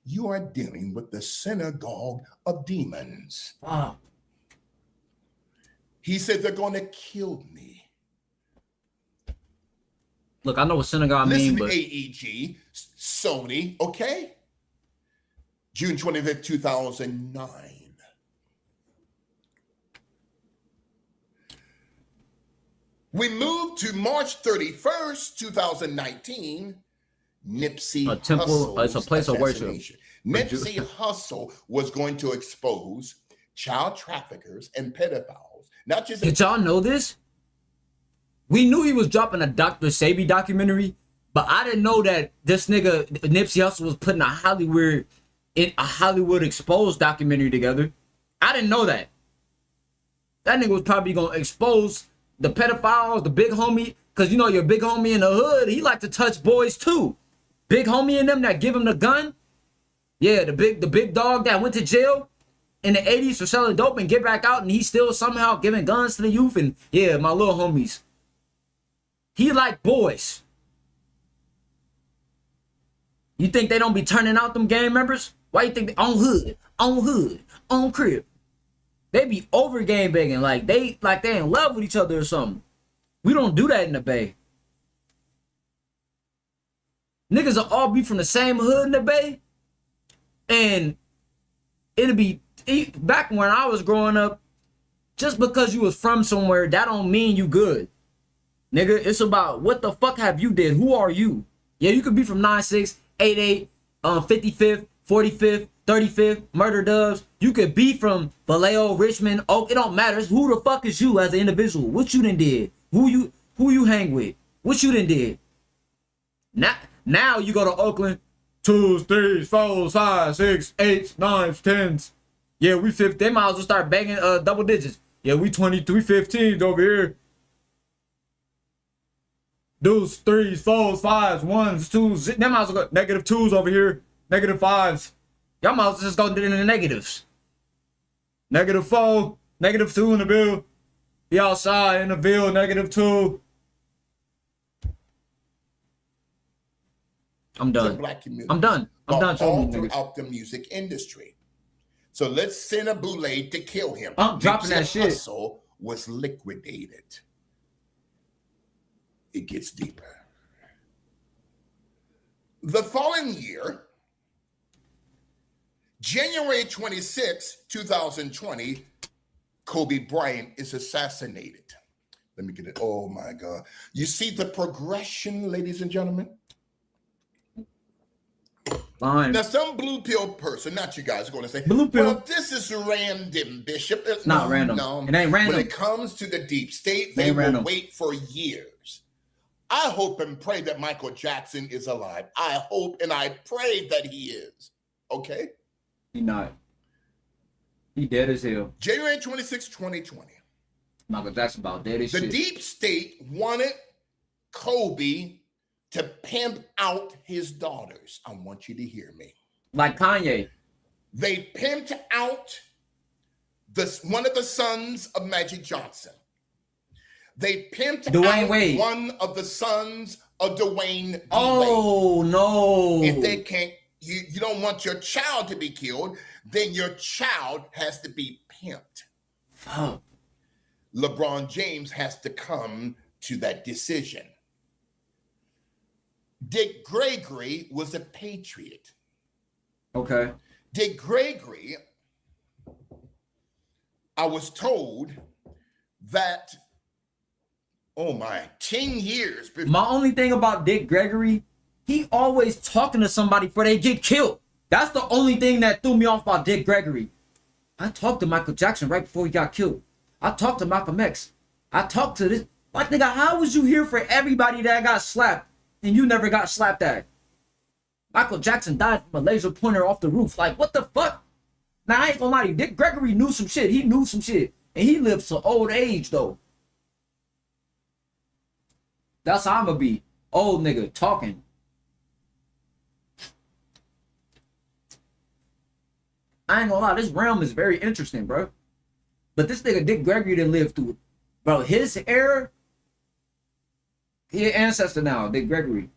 You are dealing with the synagogue of demons. Wow. He said, "They're going to kill me." Look, I know what synagogue mean, but AEG, Sony, okay? June 25th, 2009. We moved to March 31st, 2019. Nipsey a temple. Hussle's It's a place of worship. assassination. Nipsey Hussle was going to expose child traffickers and pedophiles. Not just Did y'all know this? We knew he was dropping a Dr. Sebi documentary, but I didn't know that this nigga Nipsey Hussle was putting a Hollywood exposed documentary together. I didn't know that. That nigga was probably gonna expose the pedophiles, the big homie, because you know your big homie in the hood, he like to touch boys too. Big homie in them that give him the gun. Yeah, the big dog that went to jail in the 80s for selling dope and get back out, and he's still somehow giving guns to the youth. And yeah, my little homies. He like boys. You think they don't be turning out them gang members? Why you think they on crib? They be over gang banging like they in love with each other or something. We don't do that in the Bay. Niggas will all be from the same hood in the Bay, and it'll be back when I was growing up. Just because you was from somewhere, that don't mean you good. Nigga, it's about what the fuck have you did? Who are you? Yeah, you could be from 96, 88, 55th, 45th, 35th, Murder Dubs. You could be from Vallejo, Richmond, Oak. It don't matter. It's who the fuck is you as an individual? What you done did? Who you hang with? What you done did? Now you go to Oakland, 2s, 3s, 4s, 5s, 6s, 8s, 9s, 10s. Yeah, we 50. They might as well start banging double digits. Yeah, we 23, 15s over here. Dudes, 3s, 4s, 5s, 1s, 2s. They might as well go negative 2s over here, negative 5s. Y'all might as well just go into the negatives. Negative 4, negative 2 in the bill. Be outside in the bill, negative 2. I'm done. Black community. I'm done. All throughout the music industry. So let's send a Boule to kill him. I'm dropping that shit. Hussle was liquidated. It gets deeper. The following year, January 26, 2020, Kobe Bryant is assassinated. Let me get it. Oh my God. You see the progression, ladies and gentlemen? Fine. Now, some blue pill person, not you guys, are going to say, blue pill. Well, this is random, Bishop. It's not random. No, it ain't random. When it comes to the deep state, they will wait for years. I hope and pray that Michael Jackson is alive. I hope and I pray that he is. Okay? He not. He dead as hell. January 26, 2020. Michael Jackson about dead as shit. The deep state wanted Kobe to pimp out his daughters. I want you to hear me. Like Kanye. They pimped out one of the sons of Magic Johnson. They pimped Dwayne out Wade. one of the sons of Dwayne D. Oh, Wade. no. If they can't, you don't want your child to be killed, then your child has to be pimped. Fuck. LeBron James has to come to that decision. Dick Gregory was a patriot. Okay. Dick Gregory, I was told that, 10 years before. My only thing about Dick Gregory, he always talking to somebody before they get killed. That's the only thing that threw me off about Dick Gregory. I talked to Michael Jackson right before he got killed. I talked to Malcolm X. I talked to this. Like, nigga, how was you here for everybody that got slapped and you never got slapped at? Michael Jackson died from a laser pointer off the roof. Like, what the fuck? Now, I ain't gonna lie to you. Dick Gregory knew some shit. He knew some shit. And he lived to old age, though. That's how I'm gonna be. Old nigga talking. I ain't gonna lie, this realm is very interesting, bro. But this nigga Dick Gregory didn't live through it. Bro, his era, he an ancestor now, Dick Gregory.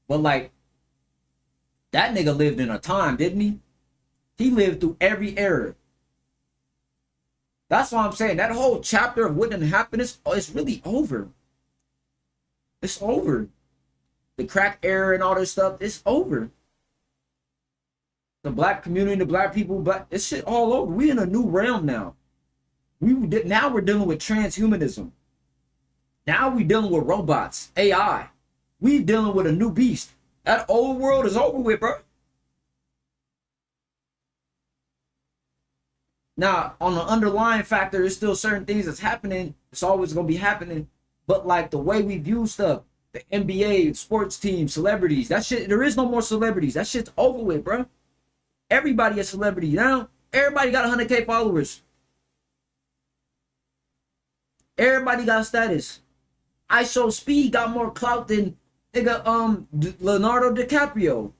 But like, that nigga lived in a time, didn't he? He lived through every era. That's why I'm saying that whole chapter of what didn't happen is it's really over. It's over. The crack era and all this stuff, it's over. The black community, the black people, this shit all over. We in a new realm now. Now we're dealing with transhumanism. Now we dealing with robots, AI. We dealing with a new beast. That old world is over with, bro. Now, on the underlying factor, there's still certain things that's happening. It's always gonna be happening. But like the way we view stuff, the NBA, sports teams, celebrities, that shit, there is no more celebrities. That shit's over with, bro. Everybody a celebrity now. Everybody got 100K followers. Everybody got status. ISO Speed got more clout than nigga Leonardo DiCaprio.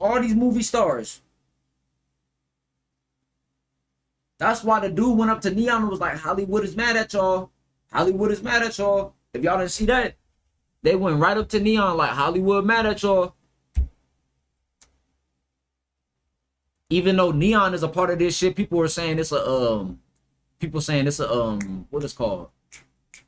All these movie stars. That's why the dude went up to Neon and was like, Hollywood is mad at y'all. Hollywood is mad at y'all. If y'all didn't see that, they went right up to Neon like, Hollywood mad at y'all. Even though Neon is a part of this shit, people are saying it's a what is called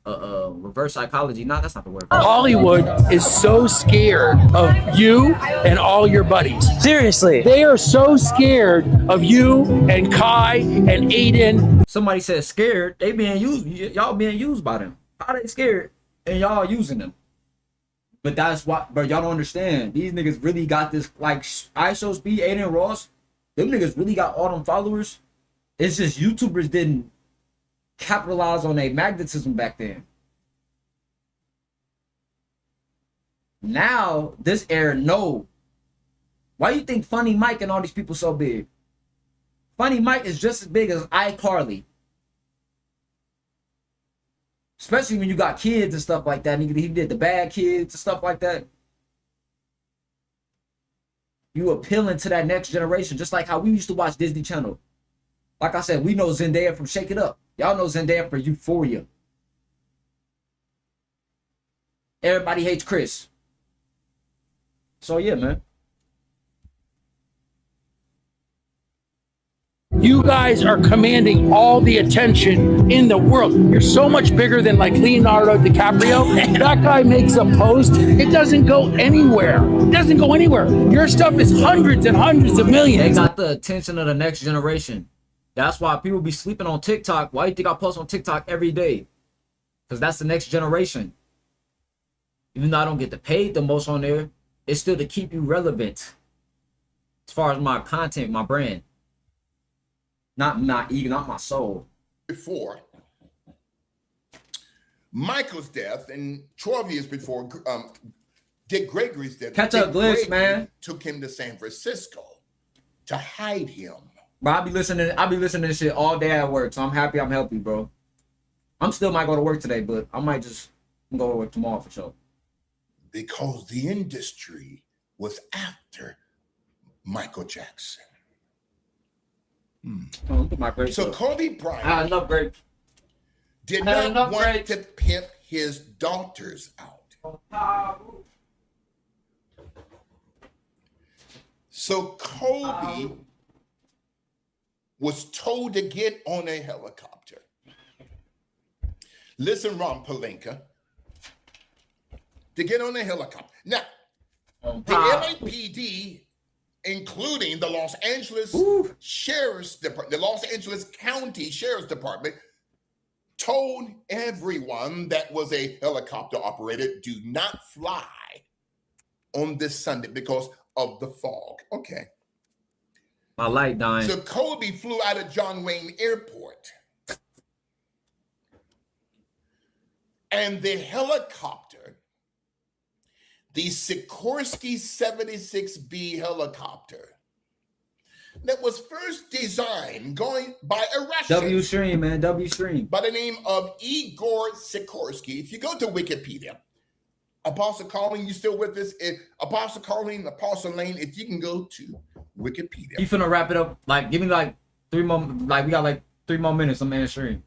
reverse psychology. No, that's not the word. Hollywood is so scared of you and all your buddies. Seriously. They are so scared of you and Kai and Aiden. Somebody said scared. They being used. Y'all being used by them. How they scared and y'all using them? But that's why, bro, y'all don't understand. These niggas really got this, like ISO Speed, Aiden Ross. Them niggas really got all them followers. It's just YouTubers didn't capitalize on their magnetism back then. Now, this era, no. Why you think Funny Mike and all these people so big? Funny Mike is just as big as iCarly. Especially when you got kids and stuff like that. He did the Bad Kids and stuff like that. You appealing to that next generation, just like how we used to watch Disney Channel. Like I said, we know Zendaya from Shake It Up. Y'all know Zendaya for Euphoria. Everybody hates Chris. So yeah, man. You guys are commanding all the attention in the world. You're so much bigger than like Leonardo DiCaprio. That guy makes a post. It doesn't go anywhere. It doesn't go anywhere. Your stuff is hundreds and hundreds of millions. They got the attention of the next generation. That's why people be sleeping on TikTok. Why you think I post on TikTok every day? Because that's the next generation. Even though I don't get the paid the most on there, it's still to keep you relevant. As far as my content, my brand. Not my soul. Before Michael's death and 12 years before Dick Gregory's death. Catch up, Glitch, man. Took him to San Francisco to hide him. Bro, I be listening to shit all day at work, so I'm happy I'm healthy, bro. I'm still might go to work today, but I might just go to work tomorrow for sure. because the industry was after Michael Jackson. So Kobe Bryant did not want to pimp his daughters out. So Kobe was told to get on a helicopter. Listen, Ron Palenka, to get on a helicopter. Now, the LAPD, including the Los Angeles Sheriff's Department, the Los Angeles County Sheriff's Department, told everyone that was a helicopter operator, do not fly on this Sunday because of the fog. Okay. My light dying. So Kobe flew out of John Wayne Airport. And the helicopter, the Sikorsky 76B helicopter, that was first designed going by a Russian. W Stream, man. W Stream. By the name of Igor Sikorsky. If you go to Wikipedia, Apostle Colleen, you still with us? Apostle Colleen, Apostle Lane, if you can go to Wikipedia. You finna wrap it up? Like, give me like 3 more. Like, we got like 3 more minutes on main stream.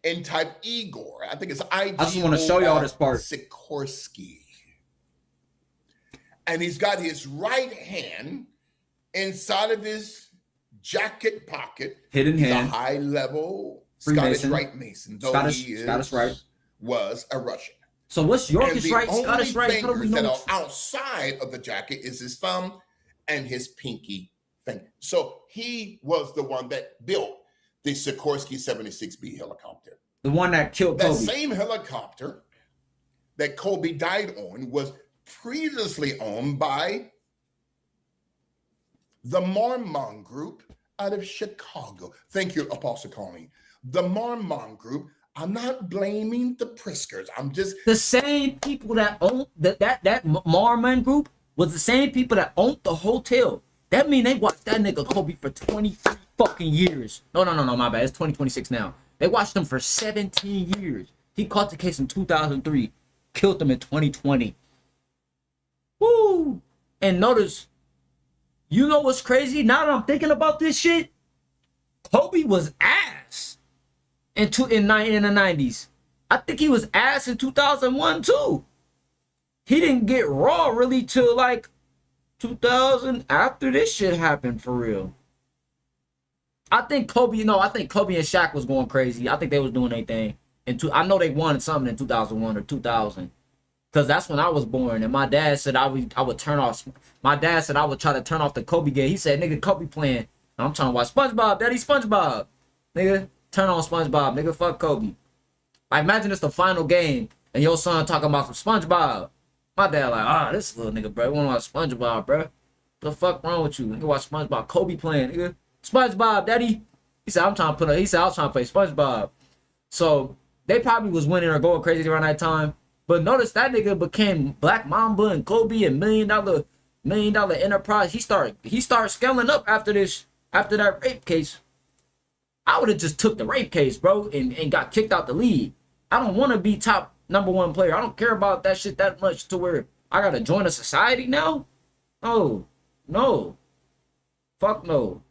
And type Igor. I think it's I just want to show y'all this part. Sikorsky. And he's got his right hand inside of his jacket pocket. Hidden he's hand. A high-level Scottish Rite Mason. Though Scottish Rite. Was a Russian. So what's Yorkish Rite, Scottish Rite? How do we know? That are outside of the jacket is his thumb and his pinky finger. So he was the one that built the Sikorsky 76B helicopter. The one that killed Kobe. That same helicopter that Kobe died on was previously owned by the Mormon Group out of Chicago. Thank you, Apostle Colleen. The Mormon Group. I'm not blaming the Priskers. I'm just the same people that own that Mormon Group was the same people that owned the hotel. That mean they watched that nigga Kobe for 23 fucking years. No, my bad. It's 2026 now. They watched him for 17 years. He caught the case in 2003, killed him in 2020. Woo! And notice, you know what's crazy? Now that I'm thinking about this shit, Kobe was ass in the 90s. I think he was ass in 2001 too. He didn't get raw really till like 2000 after this shit happened for real. I think Kobe and Shaq was going crazy. I think they was doing their thing. I know they won something in 2001 or 2000. Because that's when I was born. And my dad said I would turn off. My dad said I would try to turn off the Kobe game. He said, nigga, Kobe playing. And I'm trying to watch SpongeBob. Daddy, SpongeBob. Nigga, turn on SpongeBob. Nigga, fuck Kobe. Like, imagine it's the final game and your son talking about some SpongeBob. My dad like, this little nigga, bro. You want to watch SpongeBob, bro? What the fuck wrong with you? Nigga, watch SpongeBob. Kobe playing, nigga. SpongeBob, daddy. He said, I was trying to play SpongeBob. So, they probably was winning or going crazy around that time. But notice that nigga became Black Mamba and Kobe and $1 million enterprise. He started scaling up after that rape case. I would have just took the rape case, bro, and got kicked out the league. I don't want to be top #1 player. I don't care about that shit that much to where I gotta join a society now. No. Fuck no.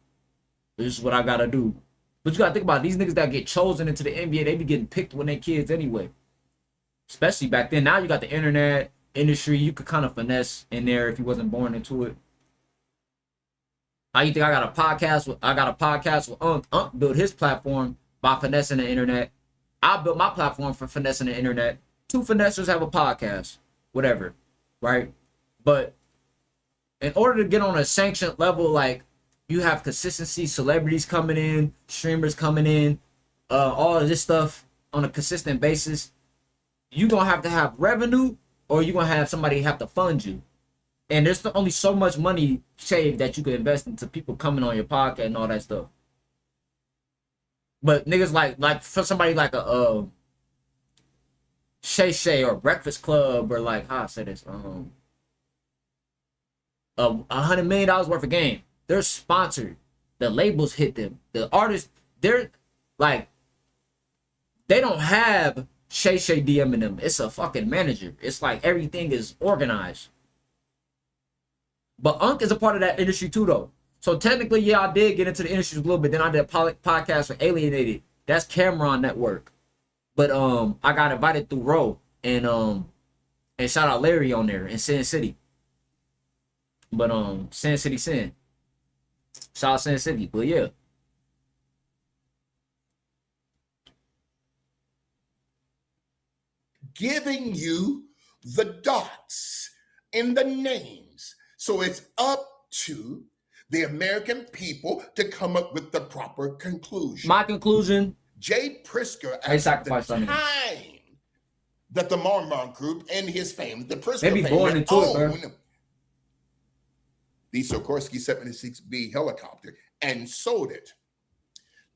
This is what I gotta do. But you gotta think about it. These niggas that get chosen into the NBA, they be getting picked when they kids anyway. Especially back then. Now you got the internet industry. You could kind of finesse in there if you wasn't born into it. How you think I got a podcast with Unc built his platform by finessing the internet. I built my platform for finessing the internet. 2 finessers have a podcast. Whatever. Right? But in order to get on a sanctioned level, like, you have consistency, celebrities coming in, streamers coming in, all of this stuff on a consistent basis. You're going to have revenue, or you're going to have somebody have to fund you. And there's only so much money saved that you could invest into people coming on your podcast and all that stuff. But niggas like for somebody like a Shay Shay or Breakfast Club or like, how I say this, $100 million worth of game. They're sponsored. The labels hit them. The artists, they're like, they don't have Shay DMing them. It's a fucking manager. It's like everything is organized. But Unc is a part of that industry too, though. So technically, yeah, I did get into the industry a little bit. Then I did a podcast for Alienated. That's Cameron Network. But I got invited through Ro and shout out Larry on there in Sin City. But Sin City Sin. Shout out Sin City. But yeah. Giving you the dots in the names. So it's up to the American people to come up with the proper conclusion. My conclusion. Jay Prisker, They at the sacrificed time that the Marmon Group and his family, the Prisker They be family, born into it, bro. own the Sikorsky 76B helicopter and sold it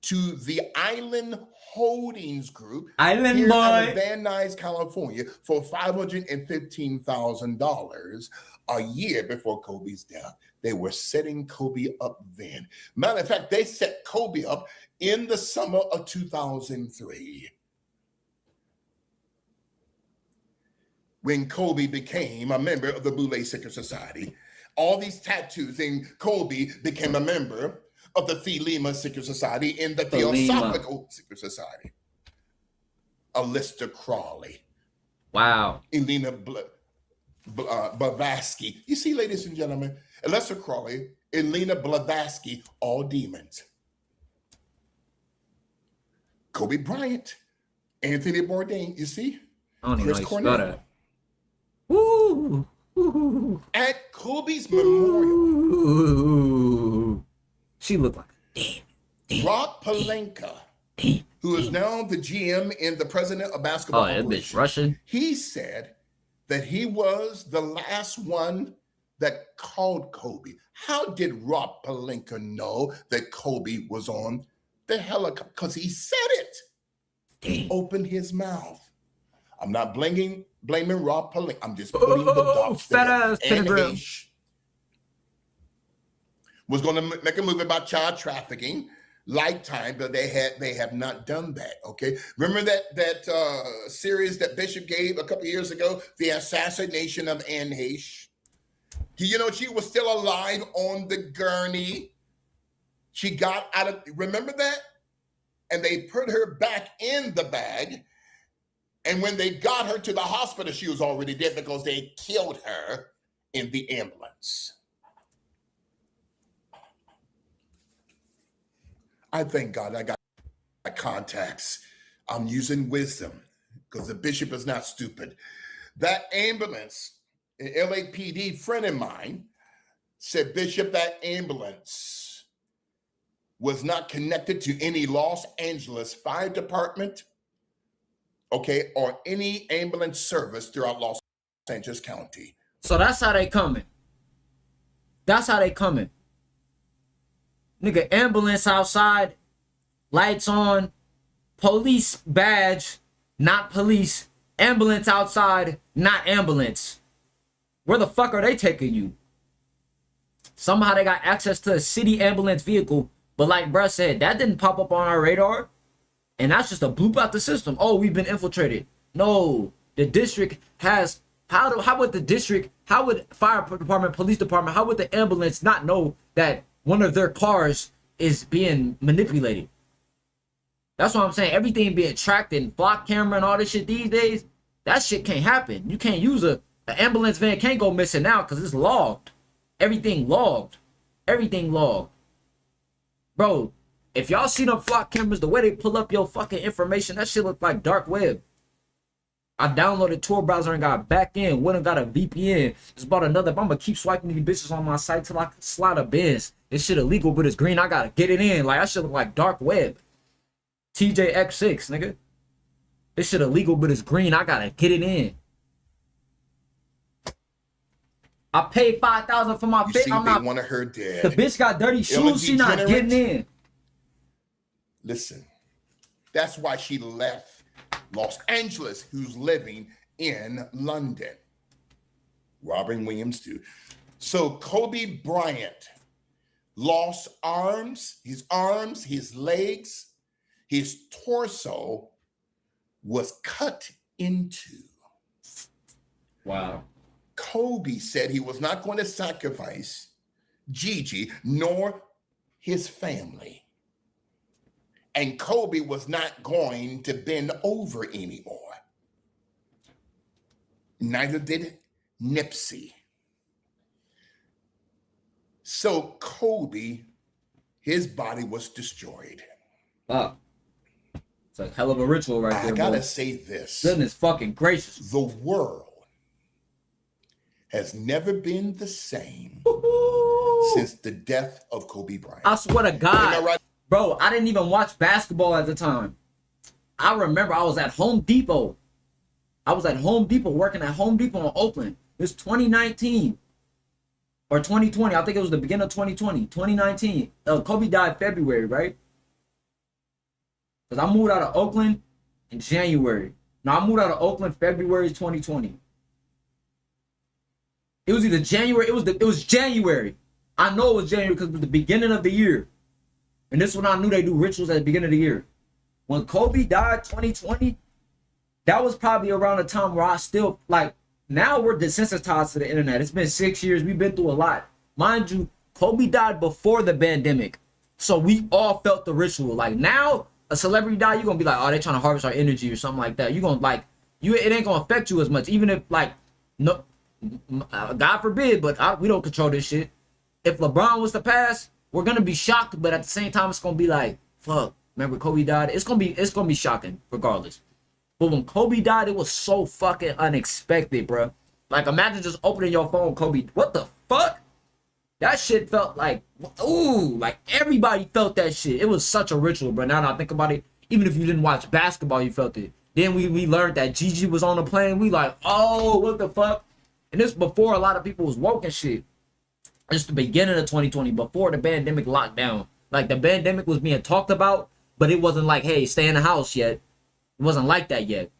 to the Island Holdings Group Island here out boy. of Van Nuys, California, for $515,000 a year before Kobe's death. They were setting Kobe up then. Matter of fact, they set Kobe up in the summer of 2003. When Kobe became a member of the Boule Secret Society. All these tattoos, and Kobe became a member of the Phi Lima Secret Society and the Theosophical Secret Society. Aleister Crowley. Wow. Elena Blavatsky. You see, ladies and gentlemen, Aleister Crowley, Elena Blavatsky, all demons. Kobe Bryant, Anthony Bourdain, you see? I don't even Chris know how you Cornell. spell that. Woo. At Kobe's memorial, Ooh. She looked like a damn. Rob Pelinka, who is now the GM and the president of basketball. Oh, that bitch Russian. He said that he was the last one that called Kobe. How did Rob Pelinka know that Kobe was on the helicopter? Because he said it. He opened his mouth. I'm not blaming Rob Pelinka. I'm just putting the dots fat there. ass And pentagram. was going to make a movie about child trafficking, Lifetime, but they have not done that. Okay, remember that series that Bishop gave a couple years ago, The Assassination of Anne Heche? Do you know she was still alive on the gurney? She got out of, remember that? And they put her back in the bag. And when they got her to the hospital, she was already dead because they killed her in the ambulance. I thank God I got contacts. I'm using wisdom because the bishop is not stupid. That ambulance, an LAPD friend of mine said, Bishop, that ambulance was not connected to any Los Angeles Fire Department, okay, or any ambulance service throughout Los Angeles County. So that's how they coming. That's how they coming. Nigga, ambulance outside, lights on, police badge, not police, ambulance outside, not ambulance. Where the fuck are they taking you? Somehow they got access to a city ambulance vehicle, but like bruh said, that didn't pop up on our radar. And that's just a bloop out the system. Oh, we've been infiltrated. No, the district has, how would the district, how would fire department, police department, how would the ambulance not know that one of their cars is being manipulated? That's what I'm saying. Everything being tracked and block camera and all this shit these days, that shit can't happen. You can't use an ambulance van can't go missing now because it's logged. Everything logged. Everything logged. Bro, if y'all see them flock cameras, the way they pull up your fucking information, that shit look like dark web. I downloaded Tor browser and got back in. Went and got a VPN. Just bought another. I'm gonna keep swiping these bitches on my site till I slide a Benz. This shit illegal, but it's green. I gotta get it in. Like, that shit look like dark web. TJX6, nigga. This shit illegal, but it's green. I gotta get it in. I paid $5,000 for my bitch. I'm not. Wanted her dead. The bitch got dirty shoes. She not getting in. Listen, that's why she left Los Angeles, who's living in London. Robin Williams too. So Kobe Bryant lost arms, his legs, his torso was cut into. Wow. Kobe said he was not going to sacrifice Gigi nor his family. And Kobe was not going to bend over anymore. Neither did Nipsey. So Kobe, his body was destroyed. Wow. It's a hell of a ritual right there. I gotta boy. say this. Goodness fucking gracious. The world has never been the same since the death of Kobe Bryant. I swear to God. Am I right? Bro, I didn't even watch basketball at the time. I remember I was at Home Depot. I was at Home Depot, working at Home Depot in Oakland. It was 2019 or 2020. I think it was the beginning of 2020. 2019. Kobe died February, right? Because I moved out of Oakland in January. No, I moved out of Oakland February 2020. It was either January. It was January. I know it was January because it was the beginning of the year. And this is when I knew they do rituals at the beginning of the year. When Kobe died 2020, that was probably around the time where I still, like, now we're desensitized to the internet. It's been 6 years. We've been through a lot. Mind you, Kobe died before the pandemic. So we all felt the ritual. Like, now, a celebrity die, you're going to be like, oh, they're trying to harvest our energy or something like that. You're going to, like, it ain't going to affect you as much. Even if, like, no, God forbid, but we don't control this shit. If LeBron was to pass, we're going to be shocked. But at the same time, it's going to be like, fuck, remember Kobe died? It's going to be shocking regardless. But when Kobe died, it was so fucking unexpected, bro. Like, imagine just opening your phone, Kobe. What the fuck? That shit felt like, ooh, like everybody felt that shit. It was such a ritual, bro. Now that I think about it, even if you didn't watch basketball, you felt it. Then we learned that Gigi was on the plane. We like, oh, what the fuck? And this before a lot of people was woke and shit. It's the beginning of 2020, before the pandemic lockdown. Like, the pandemic was being talked about, but it wasn't like, hey, stay in the house yet. It wasn't like that yet.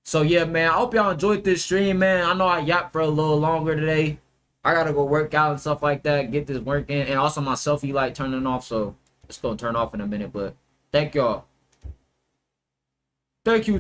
So yeah, man, I hope y'all enjoyed this stream, man. I know I yapped for a little longer today. I gotta go work out and stuff like that, get this work in, and also my selfie light turning off, so it's gonna turn off in a minute. But thank y'all. Thank you.